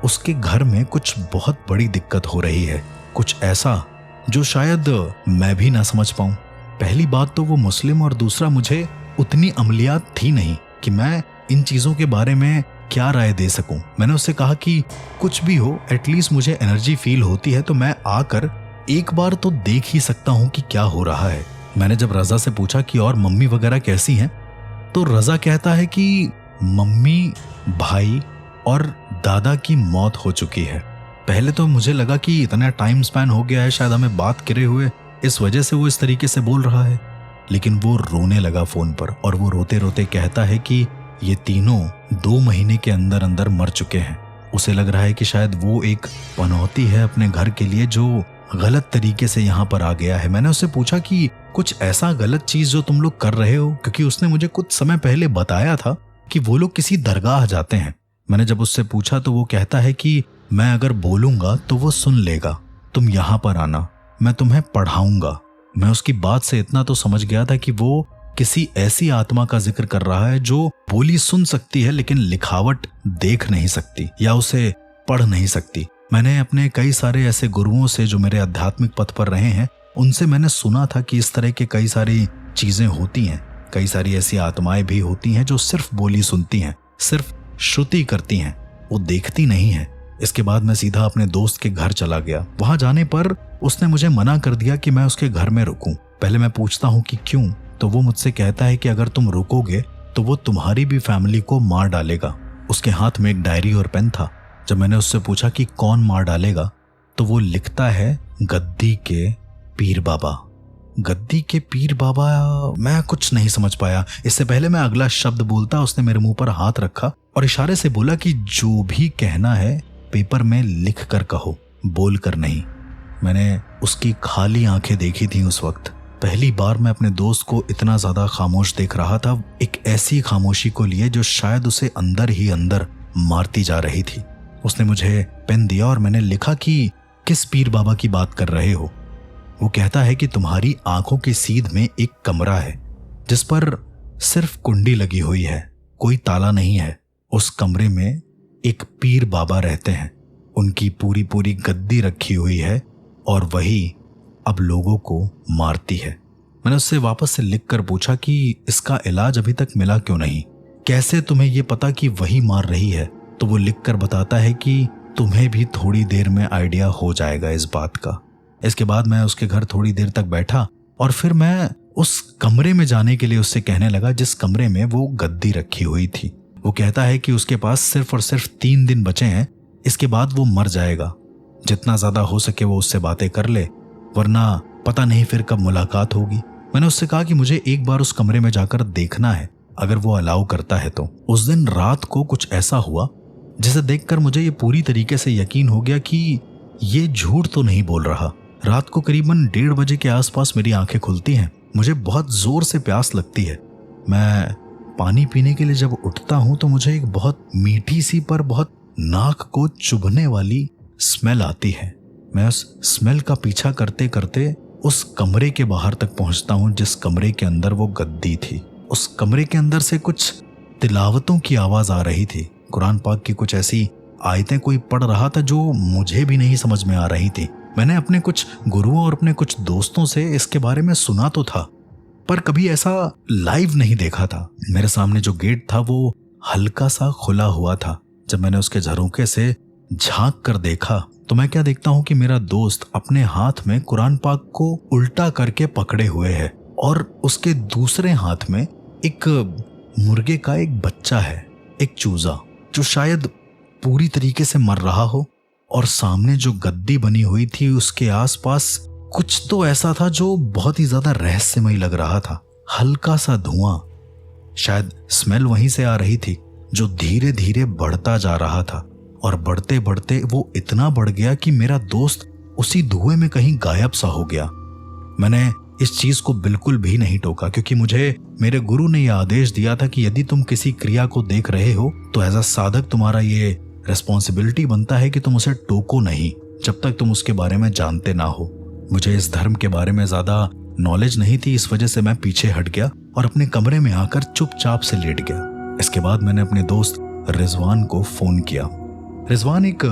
उसके घर में कुछ बहुत बड़ी दिक्कत हो रही है, कुछ ऐसा जो शायद मैं भी ना समझ पाऊं। पहली बात तो वो मुस्लिम और दूसरा मुझे उतनी अमलियात थी नहीं कि मैं इन चीजों के बारे में क्या राय दे सकूं। मैंने उससे कहा कि कुछ भी हो, एटलीस्ट मुझे एनर्जी फील होती है तो मैं आकर एक बार तो देख ही सकता हूं कि क्या हो रहा है। मैंने जब रजा से पूछा कि और मम्मी वगैरह कैसी हैं, तो रजा कहता है कि मम्मी, भाई और दादा की मौत हो चुकी है। पहले तो मुझे लगा कि इतना टाइम स्पैन हो गया है शायद हमें बात करे हुए, इस वजह से वो इस तरीके से बोल रहा है। लेकिन वो रोने लगा फोन पर और वो रोते रोते कहता है कि ये तीनों 2 महीने के अंदर अंदर मर चुके हैं। उसे लग रहा है कि शायद वो एक पनौती है अपने घर के लिए जो गलत तरीके से यहाँ पर आ गया है। मैंने उससे पूछा कि कुछ ऐसा गलत चीज जो तुम लोग कर रहे हो, क्योंकि उसने मुझे कुछ समय पहले बताया था कि वो लोग किसी दरगाह जाते हैं। मैंने जब उससे पूछा तो वो कहता है कि मैं अगर बोलूंगा तो वो सुन लेगा, तुम यहाँ पर आना, मैं तुम्हें पढ़ाऊंगा। मैं उसकी बात से इतना तो समझ गया था कि वो किसी ऐसी आत्मा का जिक्र कर रहा है जो बोली सुन सकती है लेकिन लिखावट देख नहीं सकती या उसे पढ़ नहीं सकती। मैंने अपने कई सारे ऐसे गुरुओं से जो मेरे आध्यात्मिक पथ पर रहे हैं, उनसे मैंने सुना था कि इस तरह के कई सारी चीजें होती हैं। कई सारी ऐसी आत्माएं भी होती हैं जो सिर्फ बोली सुनती हैं, सिर्फ श्रुति करती हैं, वो देखती नहीं है। इसके बाद मैं सीधा अपने दोस्त के घर चला गया। वहां जाने पर उसने मुझे मना कर दिया कि मैं उसके घर में रुकूं। पहले मैं पूछता हूं कि क्यों, तो वो मुझसे कहता है कि अगर तुम रुकोगे तो वो तुम्हारी भी फैमिली को मार डालेगा। उसके हाथ में एक डायरी और पेन था। जब मैंने उससे पूछा कि कौन मार डालेगा, तो वो लिखता है गद्दी के पीर बाबा। गद्दी के पीर बाबा। मैं कुछ नहीं समझ पाया। इससे पहले मैं अगला शब्द बोलता, उसने मेरे मुंह पर हाथ रखा और इशारे से बोला कि जो भी कहना है पेपर में लिख कर कहो, बोल कर नहीं। मैंने उसकी खाली आंखें देखी थी उस वक्त। पहली बार मैं अपने दोस्त को इतना ज्यादा खामोश देख रहा था, एक ऐसी खामोशी को लिए जो शायद उसे अंदर ही अंदर मारती जा रही थी। उसने मुझे पेन दिया और मैंने लिखा कि किस पीर बाबा की बात कर रहे हो। वो कहता है कि तुम्हारी आंखों की सीध में एक कमरा है जिस पर सिर्फ कुंडी लगी हुई है, कोई ताला नहीं है। उस कमरे में एक पीर बाबा रहते हैं, उनकी पूरी पूरी गद्दी रखी हुई है और वही अब लोगों को मारती है। मैंने उससे वापस से लिख कर पूछा कि इसका इलाज अभी तक मिला क्यों नहीं, कैसे तुम्हें ये पता कि वही मार रही है। तो वो लिख कर बताता है कि तुम्हें भी थोड़ी देर में आइडिया हो जाएगा इस बात का। इसके बाद मैं उसके घर थोड़ी देर तक बैठा और फिर मैं उस कमरे में जाने के लिए उससे कहने लगा जिस कमरे में वो गद्दी रखी हुई थी। वो कहता है कि उसके पास सिर्फ और सिर्फ 3 दिन बचे हैं, इसके बाद वो मर जाएगा। जितना ज्यादा हो सके वो उससे बातें कर ले, वरना पता नहीं फिर कब मुलाकात होगी। मैंने उससे कहा कि मुझे एक बार उस कमरे में जाकर देखना है, अगर वो अलाउ करता है तो। उस दिन रात को कुछ ऐसा हुआ जिसे देखकर मुझे ये पूरी तरीके से यकीन हो गया कि ये झूठ तो नहीं बोल रहा। रात को करीबन 1:30 बजे के आसपास मेरी आंखें खुलती हैं। मुझे बहुत जोर से प्यास लगती है। मैं पानी पीने के लिए जब उठता हूं तो मुझे एक बहुत मीठी सी पर बहुत नाक को चुभने वाली स्मेल आती है। मैं उस स्मेल का पीछा करते करते उस कमरे के बाहर तक पहुंचता हूं जिस कमरे के अंदर वो गद्दी थी। उस कमरे के अंदर से कुछ तिलावतों की आवाज आ रही थी। कुरान पाक की कुछ ऐसी आयतें कोई पढ़ रहा था जो मुझे भी नहीं समझ में आ रही थी। मैंने अपने कुछ गुरुओं और अपने कुछ दोस्तों से इसके बारे में सुना तो था, पर कभी ऐसा लाइव नहीं देखा था। मेरे सामने जो गेट था वो हल्का सा खुला हुआ था। जब मैंने उसके झरोखे से झांक कर देखा तो मैं क्या देखता हूं कि मेरा दोस्त अपने हाथ में कुरान पाक को उल्टा करके पकड़े हुए है और उसके दूसरे हाथ में एक मुर्गे का एक बच्चा है, एक चूजा, जो शायद पूरी तरीके से मर रहा हो। और सामने जो गद्दी बनी हुई थी उसके आसपास कुछ तो ऐसा था जो बहुत ही ज्यादा रहस्यमय लग रहा था। हल्का सा धुआं, शायद स्मेल वहीं से आ रही थी, जो धीरे धीरे बढ़ता जा रहा था। और बढ़ते बढ़ते वो इतना बढ़ गया कि मेरा दोस्त उसी धुएं में कहीं गायब सा हो गया। मैंने इस चीज को बिल्कुल भी नहीं टोका, क्योंकि मुझे मेरे गुरु ने यह आदेश दिया था कि यदि तुम किसी क्रिया को देख रहे हो तो एज अ साधक तुम्हारा ये रिस्पॉन्सिबिलिटी बनता है कि तुम उसे टोको नहीं जब तक तुम उसके बारे में जानते ना हो। मुझे इस धर्म के बारे में ज्यादा नॉलेज नहीं थी, इस वजह से मैं पीछे हट गया और अपने कमरे में आकर चुपचाप से लेट गया। इसके बाद मैंने अपने दोस्त रिजवान को फोन किया। रिजवान एक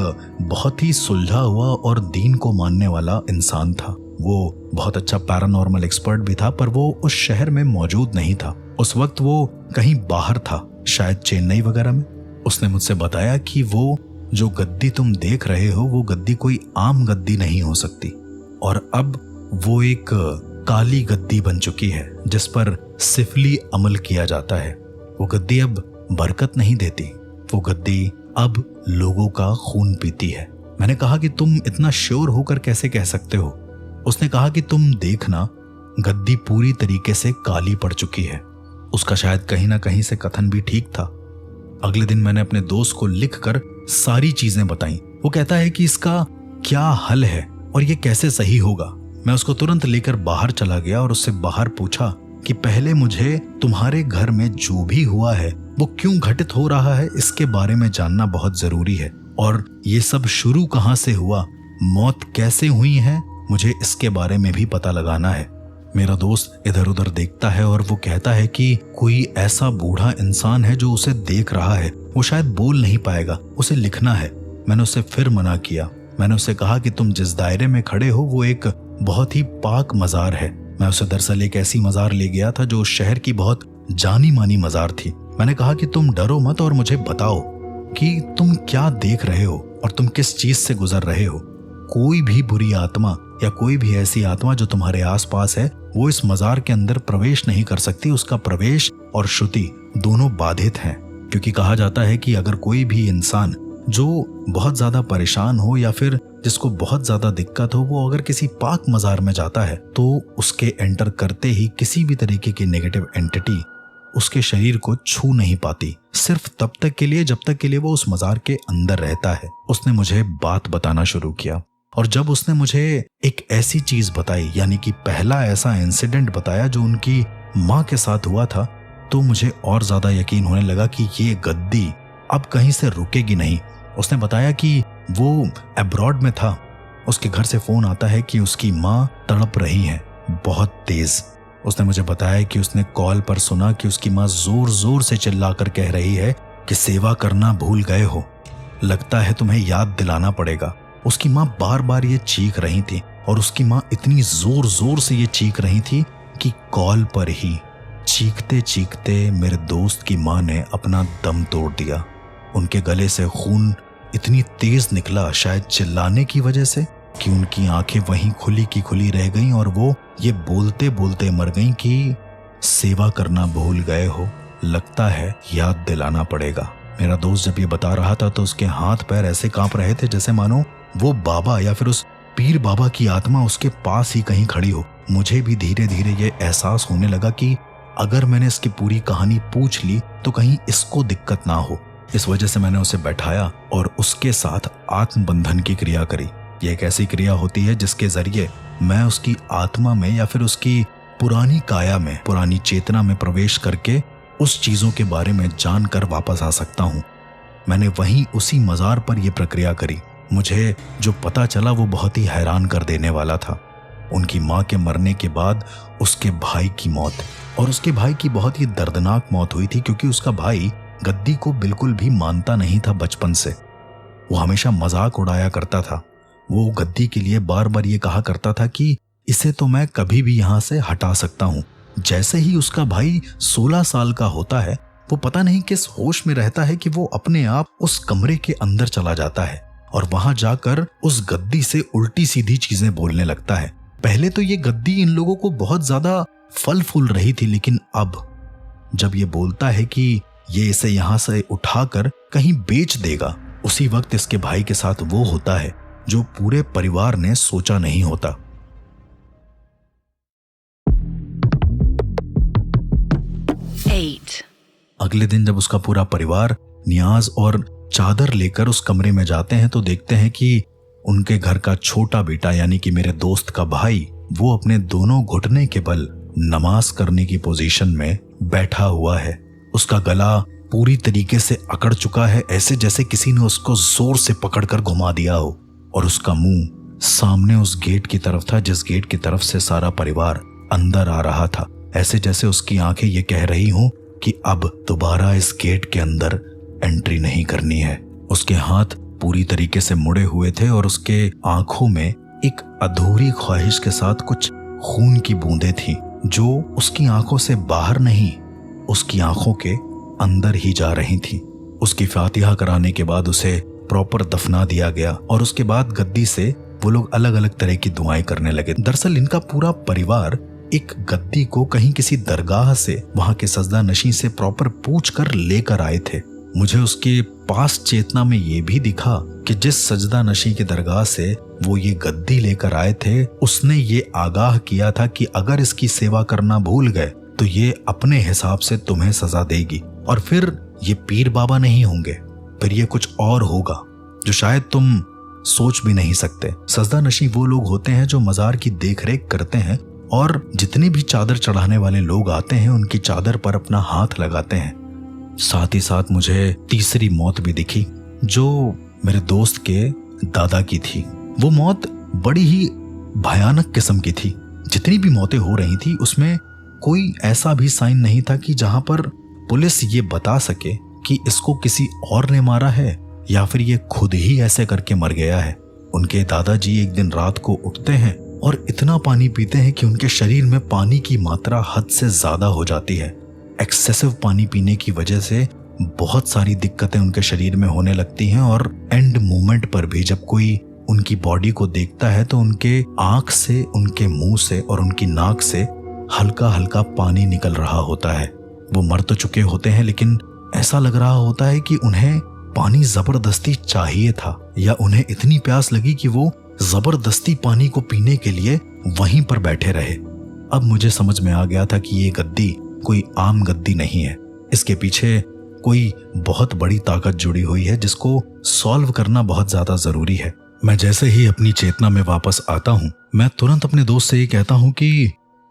बहुत ही सुलझा हुआ और दीन को मानने वाला इंसान था। वो बहुत अच्छा पैरानॉर्मल एक्सपर्ट भी था, पर वो उस शहर में मौजूद नहीं था। उस वक्त वो कहीं बाहर था, शायद चेन्नई वगैरह में। उसने मुझसे बताया कि वो जो गद्दी तुम देख रहे हो वो गद्दी कोई आम गद्दी नहीं हो सकती, और अब वो एक काली गद्दी बन चुकी है जिस पर सिफली अमल किया जाता है। वो गद्दी अब बरकत नहीं देती, वो गद्दी अब लोगों का खून पीती है। मैंने कहा कि तुम इतना श्योर होकर कैसे कह सकते हो? उसने कहा कि तुम देखना, गद्दी पूरी तरीके से काली पड़ चुकी है। उसका शायद कहीं ना कहीं से कथन भी ठीक था। अगले दिन मैंने अपने दोस्त को लिखकर सारी चीजें बताई। वो कहता है कि इसका क्या हल है और ये कैसे सही होगा। मैं उसको तुरंत लेकर बाहर चला गया और उससे बाहर पूछा कि पहले मुझे तुम्हारे घर में जो भी हुआ है वो क्यों घटित हो रहा है, इसके बारे में जानना बहुत जरूरी है। और ये सब शुरू कहां से हुआ, मौत कैसे हुई है, मुझे इसके बारे में भी पता लगाना है। मेरा दोस्त इधर उधर देखता है और वो कहता है कि कोई ऐसा बूढ़ा इंसान है जो उसे देख रहा है, वो शायद बोल नहीं पाएगा, उसे लिखना है। मैंने उसे फिर मना किया। मैंने उसे कहा कि तुम जिस दायरे में खड़े हो वो एक बहुत ही पाक मजार है। मैं उसे दरअसल एक ऐसी मजार ले गया था जो उस शहर की बहुत जानी मानी मजार थी। मैंने कहा कि तुम डरो मत और मुझे बताओ कि तुम क्या देख रहे हो और तुम किस चीज से गुजर रहे हो। कोई भी बुरी आत्मा या कोई भी ऐसी आत्मा जो तुम्हारे आसपास है वो इस मजार के अंदर प्रवेश नहीं कर सकती। उसका प्रवेश और श्रुति दोनों बाधित हैं, क्योंकि कहा जाता है कि अगर कोई भी इंसान जो बहुत ज्यादा परेशान हो या फिर जिसको बहुत ज्यादा दिक्कत हो, वो अगर किसी पाक मजार में जाता है तो उसके एंटर करते ही किसी भी तरीके की नेगेटिव एंटिटी उसके शरीर को छू नहीं पाती, सिर्फ तब तक के लिए जब तक के लिए वो उस मजार के अंदर रहता है। उसने मुझे बात बताना शुरू किया और जब उसने मुझे एक ऐसी चीज बताई, यानी कि पहला ऐसा इंसिडेंट बताया जो उनकी माँ के साथ हुआ था, तो मुझे और ज्यादा यकीन होने लगा कि ये गद्दी अब कहीं से रुकेगी नहीं। उसने बताया कि वो अब्रॉड में था, उसके घर से फोन आता है कि उसकी माँ तड़प रही है बहुत तेज। उसने मुझे बताया कि उसने कॉल पर सुना कि उसकी माँ जोर जोर से चिल्लाकर कह रही है कि सेवा करना भूल गए हो, लगता है तुम्हें याद दिलाना पड़ेगा। उसकी माँ बार बार ये चीख रही थी और उसकी माँ इतनी जोर जोर से ये चीख रही थी कि कॉल पर ही चीखते चीखते मेरे दोस्त की माँ ने अपना दम तोड़ दिया। उनके गले से खून इतनी तेज निकला, शायद चिल्लाने की वजह से, कि उनकी आंखें वहीं खुली की खुली रह गईं और वो ये बोलते बोलते मर गईं कि सेवा करना भूल गए हो, लगता है याद दिलाना पड़ेगा। मेरा दोस्त जब ये बता रहा था तो उसके हाथ पैर ऐसे कांप रहे थे जैसे मानो वो बाबा या फिर उस पीर बाबा की आत्मा उसके पास ही कहीं खड़ी हो। मुझे भी धीरे धीरे ये एहसास होने लगा कि अगर मैंने इसकी पूरी कहानी पूछ ली तो कहीं इसको दिक्कत ना हो। इस वजह से मैंने उसे बैठाया और उसके साथ आत्मबंधन की क्रिया करी। ये एक ऐसी क्रिया होती है जिसके जरिए मैं उसकी आत्मा में या फिर उसकी पुरानी काया में, पुरानी चेतना में प्रवेश करके उस चीजों के बारे में जानकर वापस आ सकता हूँ। मैंने वहीं उसी मजार पर यह प्रक्रिया करी। मुझे जो पता चला वो बहुत ही हैरान कर देने वाला था। उनकी माँ के मरने के बाद उसके भाई की मौत, और उसके भाई की बहुत ही दर्दनाक मौत हुई थी, क्योंकि उसका भाई गद्दी को बिल्कुल भी मानता नहीं था। बचपन से वो हमेशा मजाक उड़ाया करता था। वो गद्दी के लिए बार बार ये कहा करता था कि इसे तो मैं कभी भी यहाँ से हटा सकता हूँ। जैसे ही उसका भाई 16 साल का होता है, वो पता नहीं किस होश में रहता है कि वो अपने आप उस कमरे के अंदर चला जाता है और वहां जाकर उस गद्दी से उल्टी सीधी चीजें बोलने लगता है। पहले तो ये गद्दी इन लोगों को बहुत ज्यादा फल फूल रही थी, लेकिन अब जब ये बोलता है कि ये इसे यहां से उठाकर कहीं बेच देगा, उसी वक्त इसके भाई के साथ वो होता है जो पूरे परिवार ने सोचा नहीं होता। अगले दिन जब उसका पूरा परिवार नियाज और चादर लेकर उस कमरे में जाते हैं तो देखते हैं कि उनके घर का छोटा बेटा यानी कि मेरे दोस्त का भाई, वो अपने दोनों घुटने के बल नमाज करने की पोजीशन में बैठा हुआ है। उसका गला पूरी तरीके से अकड़ चुका है, ऐसे जैसे किसी ने उसको जोर से पकड़कर घुमा दिया हो, और उसका मुंह सामने उस गेट की तरफ था जिस गेट की तरफ से सारा परिवार अंदर आ रहा था। ऐसे जैसे उसकी आंखें ये कह रही हों कि अब दोबारा इस गेट के अंदर एंट्री नहीं करनी है। उसके हाथ पूरी तरीके से मुड़े हुए थे और उसके आंखों में एक अधूरी ख्वाहिश के साथ कुछ खून की बूंदें थीं जो उसकी आंखों से बाहर नहीं, उसकी आंखों के अंदर ही जा रही थीं। उसकी फातिहा कराने के बाद उसे प्रॉपर दफना दिया गया और उसके बाद गद्दी से वो लोग अलग अलग तरह की दुआएं करने लगे। दरअसल इनका पूरा परिवार एक गद्दी को कहीं किसी दरगाह से, वहां के सजदा नशीं से प्रॉपर पूछ कर लेकर आए थे। मुझे उसके पास चेतना में ये भी दिखा कि जिस सजदा नशी की दरगाह से वो ये गद्दी लेकर आए थे, उसने ये आगाह किया था कि अगर इसकी सेवा करना भूल गए तो ये अपने हिसाब से तुम्हें सजा देगी, और फिर ये पीर बाबा नहीं होंगे, फिर ये कुछ और होगा जो शायद तुम सोच भी नहीं सकते। सजदा नशी वो लोग होते हैं जो मजार की देखरेख करते हैं और जितने भी चादर चढ़ाने वाले लोग आते हैं उनकी चादर पर अपना हाथ लगाते हैं। साथ ही साथ मुझे तीसरी मौत भी दिखी जो मेरे दोस्त के दादा की थी। वो मौत बड़ी ही भयानक किस्म की थी। जितनी भी मौतें हो रही थी उसमें कोई ऐसा भी साइन नहीं था कि जहां पर पुलिस ये बता सके कि इसको किसी और ने मारा है या फिर ये खुद ही ऐसे करके मर गया है। उनके दादाजी एक दिन रात को उठते हैं और इतना पानी पीते हैं कि उनके शरीर में पानी की मात्रा हद से ज्यादा हो जाती है। एक्सेसिव पानी पीने की वजह से बहुत सारी दिक्कतें उनके शरीर में होने लगती हैं और एंड मोमेंट पर भी जब कोई उनकी बॉडी को देखता है तो उनके आंख से, उनके मुंह से और उनकी नाक से हल्का हल्का पानी निकल रहा होता है। वो मर तो चुके होते हैं लेकिन ऐसा लग रहा होता है कि उन्हें पानी जबरदस्ती चाहिए था या उन्हें इतनी प्यास लगी कि वो जबरदस्ती पानी को पीने के लिए वहीं पर बैठे रहे। अब मुझे समझ में आ गया था कि ये गद्दी कोई आम गद्दी नहीं है, इसके पीछे कोई बहुत बड़ी ताकत जुड़ी हुई है जिसको सॉल्व करना बहुत ज्यादा जरूरी है। मैं जैसे ही अपनी चेतना में वापस आता हूँ मैं तुरंत अपने दोस्त से ये कहता हूँ कि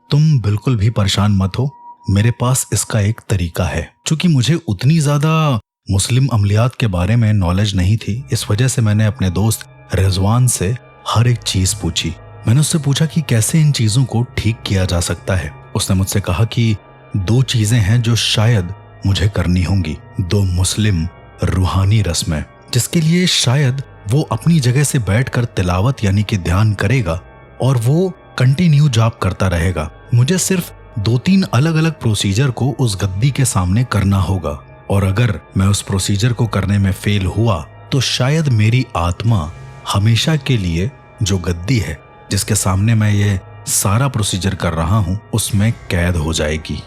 तुम बिल्कुल भी परेशान मत हो, मेरे पास इसका एक तरीका है। चूंकि मुझे उतनी ज्यादा मुस्लिम अमलियात के बारे में नॉलेज नहीं थी, इस वजह से मैंने अपने दोस्त रिजवान से हर एक चीज पूछी। मैंने उससे पूछा कि कैसे इन चीजों को ठीक किया जा सकता है। उसने मुझसे कहा कि 2 चीजें हैं जो शायद मुझे करनी होंगी, 2 मुस्लिम रूहानी रस्में, जिसके लिए शायद वो अपनी जगह से बैठकर तिलावत यानी कि ध्यान करेगा और वो कंटिन्यू जाप करता रहेगा। मुझे सिर्फ 2-3 अलग अलग प्रोसीजर को उस गद्दी के सामने करना होगा और अगर मैं उस प्रोसीजर को करने में फेल हुआ तो शायद मेरी आत्मा हमेशा के लिए जो गद्दी है जिसके सामने मैं ये सारा प्रोसीजर कर रहा हूं उसमें कैद हो जाएगी।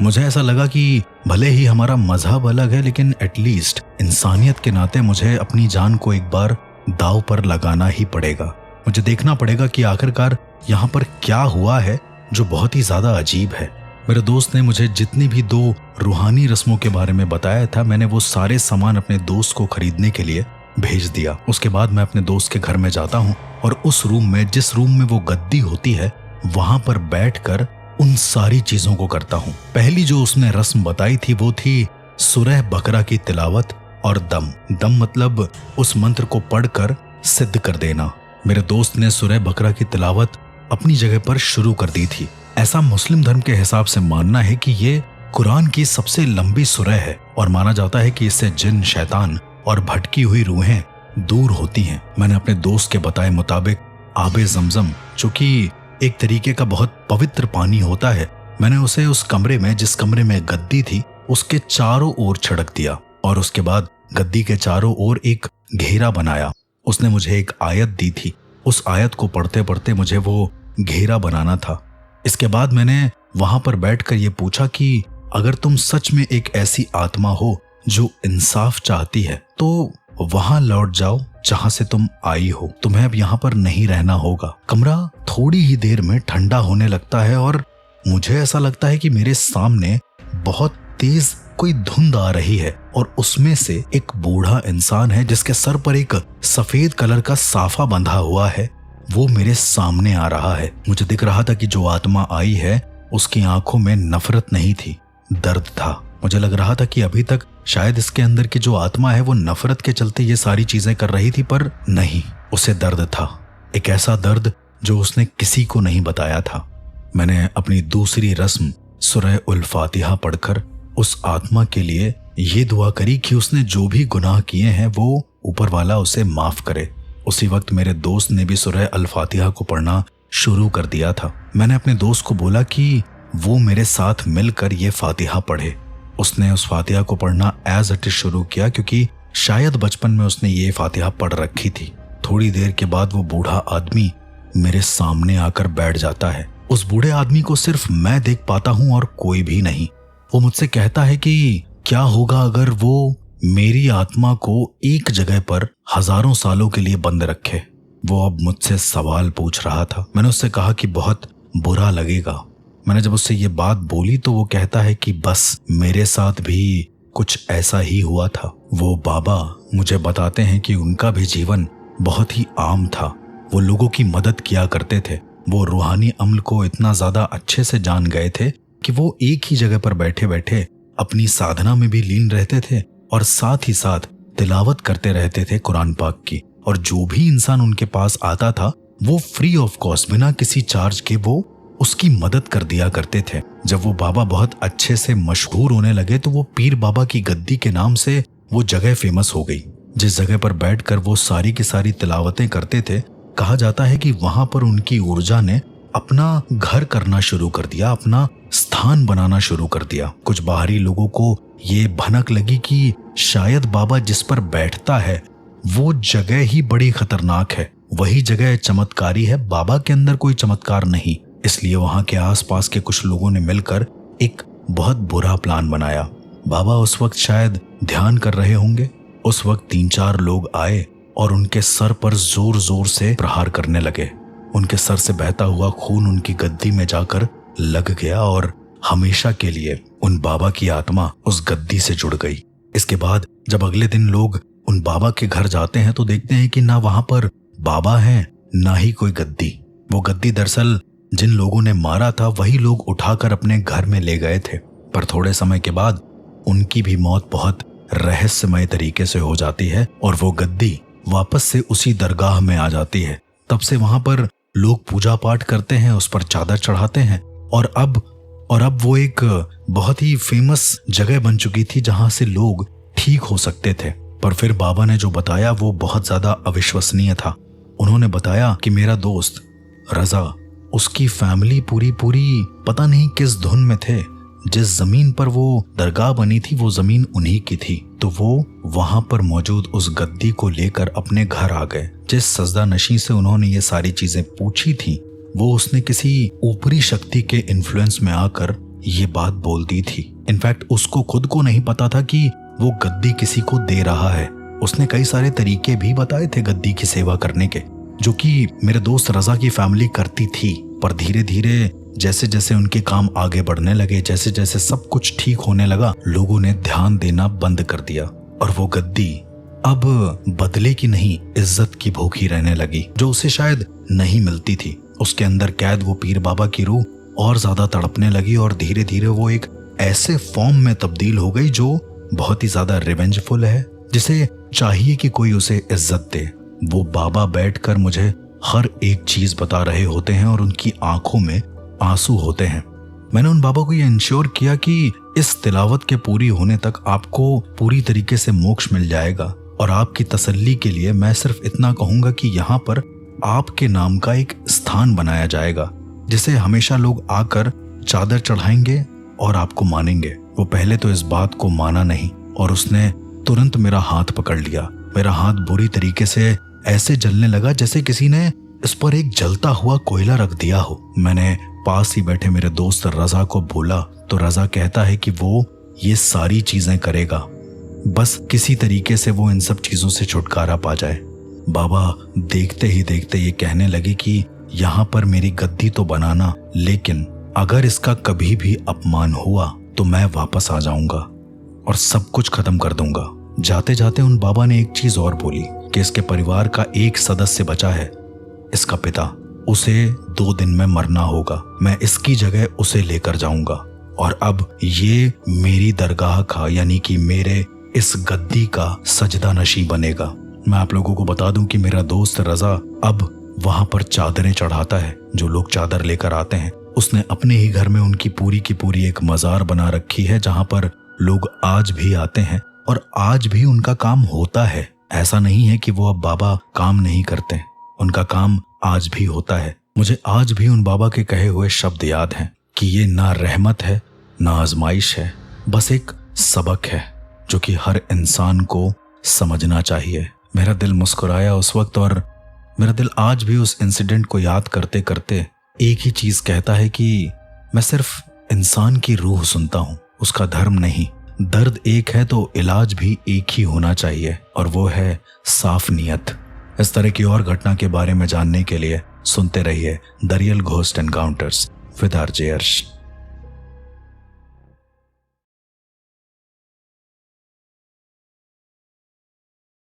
मुझे ऐसा लगा कि भले ही हमारा मजहब अलग है लेकिन एटलीस्ट इंसानियत के नाते मुझे अपनी जान को एक बार दांव पर लगाना ही पड़ेगा। मुझे देखना पड़ेगा कि आखिरकार यहाँ पर क्या हुआ है जो बहुत ही ज्यादा अजीब है। मेरे दोस्त ने मुझे जितनी भी 2 रूहानी रस्मों के बारे में बताया था मैंने वो सारे सामान अपने दोस्त को खरीदने के लिए भेज दिया। उसके बाद मैं अपने दोस्त के घर में जाता हूँ और उस रूम में, जिस रूम में वो गद्दी होती है, वहां पर बैठकर उन सारी चीजों को करता हूँ। पहली जो उसने रस्म बताई थी वो थी सूरह बकरा की तिलावत और दम मतलब उस मंत्र को पढ़कर सिद्ध कर देना। मेरे दोस्त ने सूरह बकरा की तिलावत अपनी जगह पर शुरू कर दी थी। ऐसा मुस्लिम धर्म के हिसाब से मानना है कि ये कुरान की सबसे लंबी सूरह है और माना जाता है कि इससे जिन, शैतान और भटकी हुई रूहें दूर होती हैं। मैंने अपने दोस्त के बताए मुताबिक आबे ज़मज़म, जो कि एक तरीके का बहुत पवित्र पानी होता है, मैंने उसे उस कमरे में, जिस कमरे में गद्दी थी, उसके चारों ओर छिड़क दिया और उसके बाद गद्दी के चारों ओर एक घेरा बनाया। उसने मुझे एक आयत दी थी, उस आयत को पढ़ते पढ़ते मुझे वो घेरा बनाना था। इसके बाद मैंने वहां पर बैठकर ये पूछा कि अगर तुम सच में एक ऐसी आत्मा हो जो इंसाफ चाहती है तो वहां लौट जाओ जहां से तुम आई हो, तुम्हें अब यहाँ पर नहीं रहना होगा। कमरा थोड़ी ही देर में ठंडा होने लगता है और मुझे ऐसा लगता है कि मेरे सामने बहुत तेज कोई धुंध आ रही है और उसमें से एक बूढ़ा इंसान है जिसके सर पर एक सफेद कलर का साफा बंधा हुआ है, वो मेरे सामने आ रहा है। मुझे दिख रहा था कि जो आत्मा आई है उसकी आंखों में नफरत नहीं थी, दर्द था। मुझे लग रहा था कि अभी तक शायद इसके अंदर की जो आत्मा है वो नफरत के चलते ये सारी चीजें कर रही थी, पर नहीं, उसे दर्द था, एक ऐसा दर्द जो उसने किसी को नहीं बताया था। मैंने अपनी दूसरी रस्म सूरह उल फातिहा पढ़कर उस आत्मा के लिए ये दुआ करी कि उसने जो भी गुनाह किए हैं वो ऊपर वाला उसे माफ करे। उसी वक्त मेरे दोस्त ने भी सूरह अल फातिहा को पढ़ना शुरू कर दिया था। मैंने अपने दोस्त को बोला कि वो मेरे साथ मिलकर ये फातिहा पढ़े। उसने उस फातिहा को पढ़ना एज इट इज शुरू किया क्योंकि शायद बचपन में उसने ये फातिहा पढ़ रखी थी। थोड़ी देर के बाद वो बूढ़ा आदमी मेरे सामने आकर बैठ जाता है। उस बूढ़े आदमी को सिर्फ मैं देख पाता हूं और कोई भी नहीं। वो मुझसे कहता है कि क्या होगा अगर वो मेरी आत्मा को एक जगह पर हजारों सालों के लिए बंद रखे। वो अब मुझसे सवाल पूछ रहा था। मैंने उससे कहा कि बहुत बुरा लगेगा। मैंने जब उससे ये बात बोली तो वो कहता है कि बस मेरे साथ भी कुछ ऐसा ही हुआ था। वो बाबा मुझे बताते हैं कि उनका भी जीवन बहुत ही आम था। वो लोगों की मदद किया करते थे। वो रूहानी अमल को इतना ज्यादा अच्छे से जान गए थे कि वो एक ही जगह पर बैठे बैठे अपनी साधना में भी लीन रहते थे और साथ ही साथ तिलावत करते रहते थे कुरान पाक की। और जो भी इंसान उनके पास आता था वो फ्री ऑफ कॉस्ट, बिना किसी चार्ज के वो उसकी मदद कर दिया करते थे। जब वो बाबा बहुत अच्छे से मशहूर होने लगे तो वो पीर बाबा की गद्दी के नाम से वो जगह फेमस हो गई। जिस जगह पर बैठकर वो सारी की सारी तिलावतें करते थे, कहा जाता है कि वहां पर उनकी ऊर्जा ने अपना घर करना शुरू कर दिया, अपना स्थान बनाना शुरू कर दिया। कुछ बाहरी लोगों को ये भनक लगी कि शायद बाबा जिस पर बैठता है वो जगह ही बड़ी खतरनाक है, वही जगह चमत्कारी है, बाबा के अंदर कोई चमत्कार नहीं। इसलिए वहां के आसपास के कुछ लोगों ने मिलकर एक बहुत बुरा प्लान बनाया। बाबा उस वक्त शायद ध्यान कर रहे होंगे। उस वक्त 3-4 लोग आए और उनके सर पर जोर जोर से प्रहार करने लगे। उनके सर से बहता हुआ खून उनकी गद्दी में जाकर लग गया और हमेशा के लिए उन बाबा की आत्मा उस गद्दी से जुड़ गई। इसके बाद जब अगले दिन लोग उन बाबा के घर जाते हैं तो देखते हैं कि ना वहां पर बाबा हैं, ना ही कोई गद्दी। वो गद्दी दरअसल जिन लोगों ने मारा था वही लोग उठाकर अपने घर में ले गए थे। पर थोड़े समय के बाद उनकी भी मौत बहुत रहस्यमय तरीके से हो जाती है और वो गद्दी वापस से उसी दरगाह में आ जाती है। तब से वहां पर लोग पूजा पाठ करते हैं, उस पर चादर चढ़ाते हैं और अब वो एक बहुत ही फेमस जगह बन चुकी थी जहां से लोग ठीक हो सकते थे। पर फिर बाबा ने जो बताया वो बहुत ज्यादा अविश्वसनीय था। उन्होंने बताया कि मेरा दोस्त रजा, उसकी फैमिली पूरी पता नहीं किस धुन में थे। जिस जमीन पर वो दरगाह बनी थी वो जमीन उन्हीं की थी। तो वो वहां पर मौजूद उस गद्दी को लेकर अपने घर आ गए। जिस सजदा नशी से उन्होंने ये सारी चीजें पूछी थी वो उसने किसी ऊपरी शक्ति के इन्फ्लुएंस में आकर ये बात बोल दी थी। इनफैक्ट उसको खुद को नहीं पता था कि वो गद्दी किसी को दे रहा है। उसने कई सारे तरीके भी बताए थे गद्दी की सेवा करने के, जो कि मेरे दोस्त रजा की फैमिली करती थी। पर धीरे धीरे जैसे जैसे उनके काम आगे बढ़ने लगे, जैसे जैसे सब कुछ ठीक होने लगा, लोगों ने ध्यान देना बंद कर दिया और वो गद्दी अब बदले की नहीं इज्जत की भूखी रहने लगी, जो उसे शायद नहीं मिलती थी। उसके अंदर कैद वो पीर बाबा की रूह और ज्यादा तड़पने लगी और धीरे धीरे वो एक ऐसे फॉर्म में तब्दील हो गई जो बहुत ही ज्यादा रिवेंजफुल है, जिसे चाहिए कि कोई उसे इज्जत दे। वो बाबा बैठकर मुझे हर एक चीज बता रहे होते हैं और उनकी आंखों में आंसू होते हैं। मैंने उन बाबा को ये इंश्योर किया कि इस तिलावत के पूरी होने तक आपको पूरी तरीके से मोक्ष मिल जाएगा और आपकी तसल्ली के लिए मैं सिर्फ इतना कहूंगा कि यहाँ पर आपके नाम का एक स्थान बनाया जाएगा जिसे हमेशा लोग आकर चादर चढ़ाएंगे और आपको मानेंगे। वो पहले तो इस बात को माना नहीं और उसने तुरंत मेरा हाथ पकड़ लिया। मेरा हाथ बुरी तरीके से ऐसे जलने लगा जैसे किसी ने इस पर एक जलता हुआ कोयला रख दिया हो। मैंने पास ही बैठे मेरे दोस्त रजा को बोला तो रजा कहता है कि वो ये सारी चीजें करेगा, बस किसी तरीके से वो इन सब चीजों से छुटकारा पा जाए। बाबा देखते ही देखते ये कहने लगे कि यहाँ पर मेरी गद्दी तो बनाना, लेकिन अगर इसका कभी भी अपमान हुआ तो मैं वापस आ जाऊंगा और सब कुछ खत्म कर दूंगा। जाते जाते उन बाबा ने एक चीज और बोली कि इसके परिवार का एक सदस्य बचा है, इसका पिता, उसे 2 दिन में मरना होगा। मैं इसकी जगह उसे लेकर जाऊंगा और अब ये मेरी दरगाह का यानी कि मेरे इस गद्दी का सजदा नशी बनेगा। मैं आप लोगों को बता दूं कि मेरा दोस्त रजा अब वहां पर चादरें चढ़ाता है। जो लोग चादर लेकर आते हैं उसने अपने ही घर में उनकी पूरी की पूरी एक मजार बना रखी है जहां पर लोग आज भी आते हैं और आज भी उनका काम होता है। ऐसा नहीं है कि वो अब बाबा काम नहीं करते, उनका काम आज भी होता है। मुझे आज भी उन बाबा के कहे हुए शब्द याद हैं कि ये ना रहमत है ना आजमाइश है, बस एक सबक है जो कि हर इंसान को समझना चाहिए। मेरा दिल मुस्कुराया उस वक्त और मेरा दिल आज भी उस इंसिडेंट को याद करते करते एक ही चीज कहता है कि मैं सिर्फ इंसान की रूह सुनता हूं, उसका धर्म नहीं। दर्द एक है तो इलाज भी एक ही होना चाहिए और वो है साफ नियत। इस तरह की और घटना के बारे में जानने के लिए सुनते रहिए the real ghost encounters with RJ अर्श।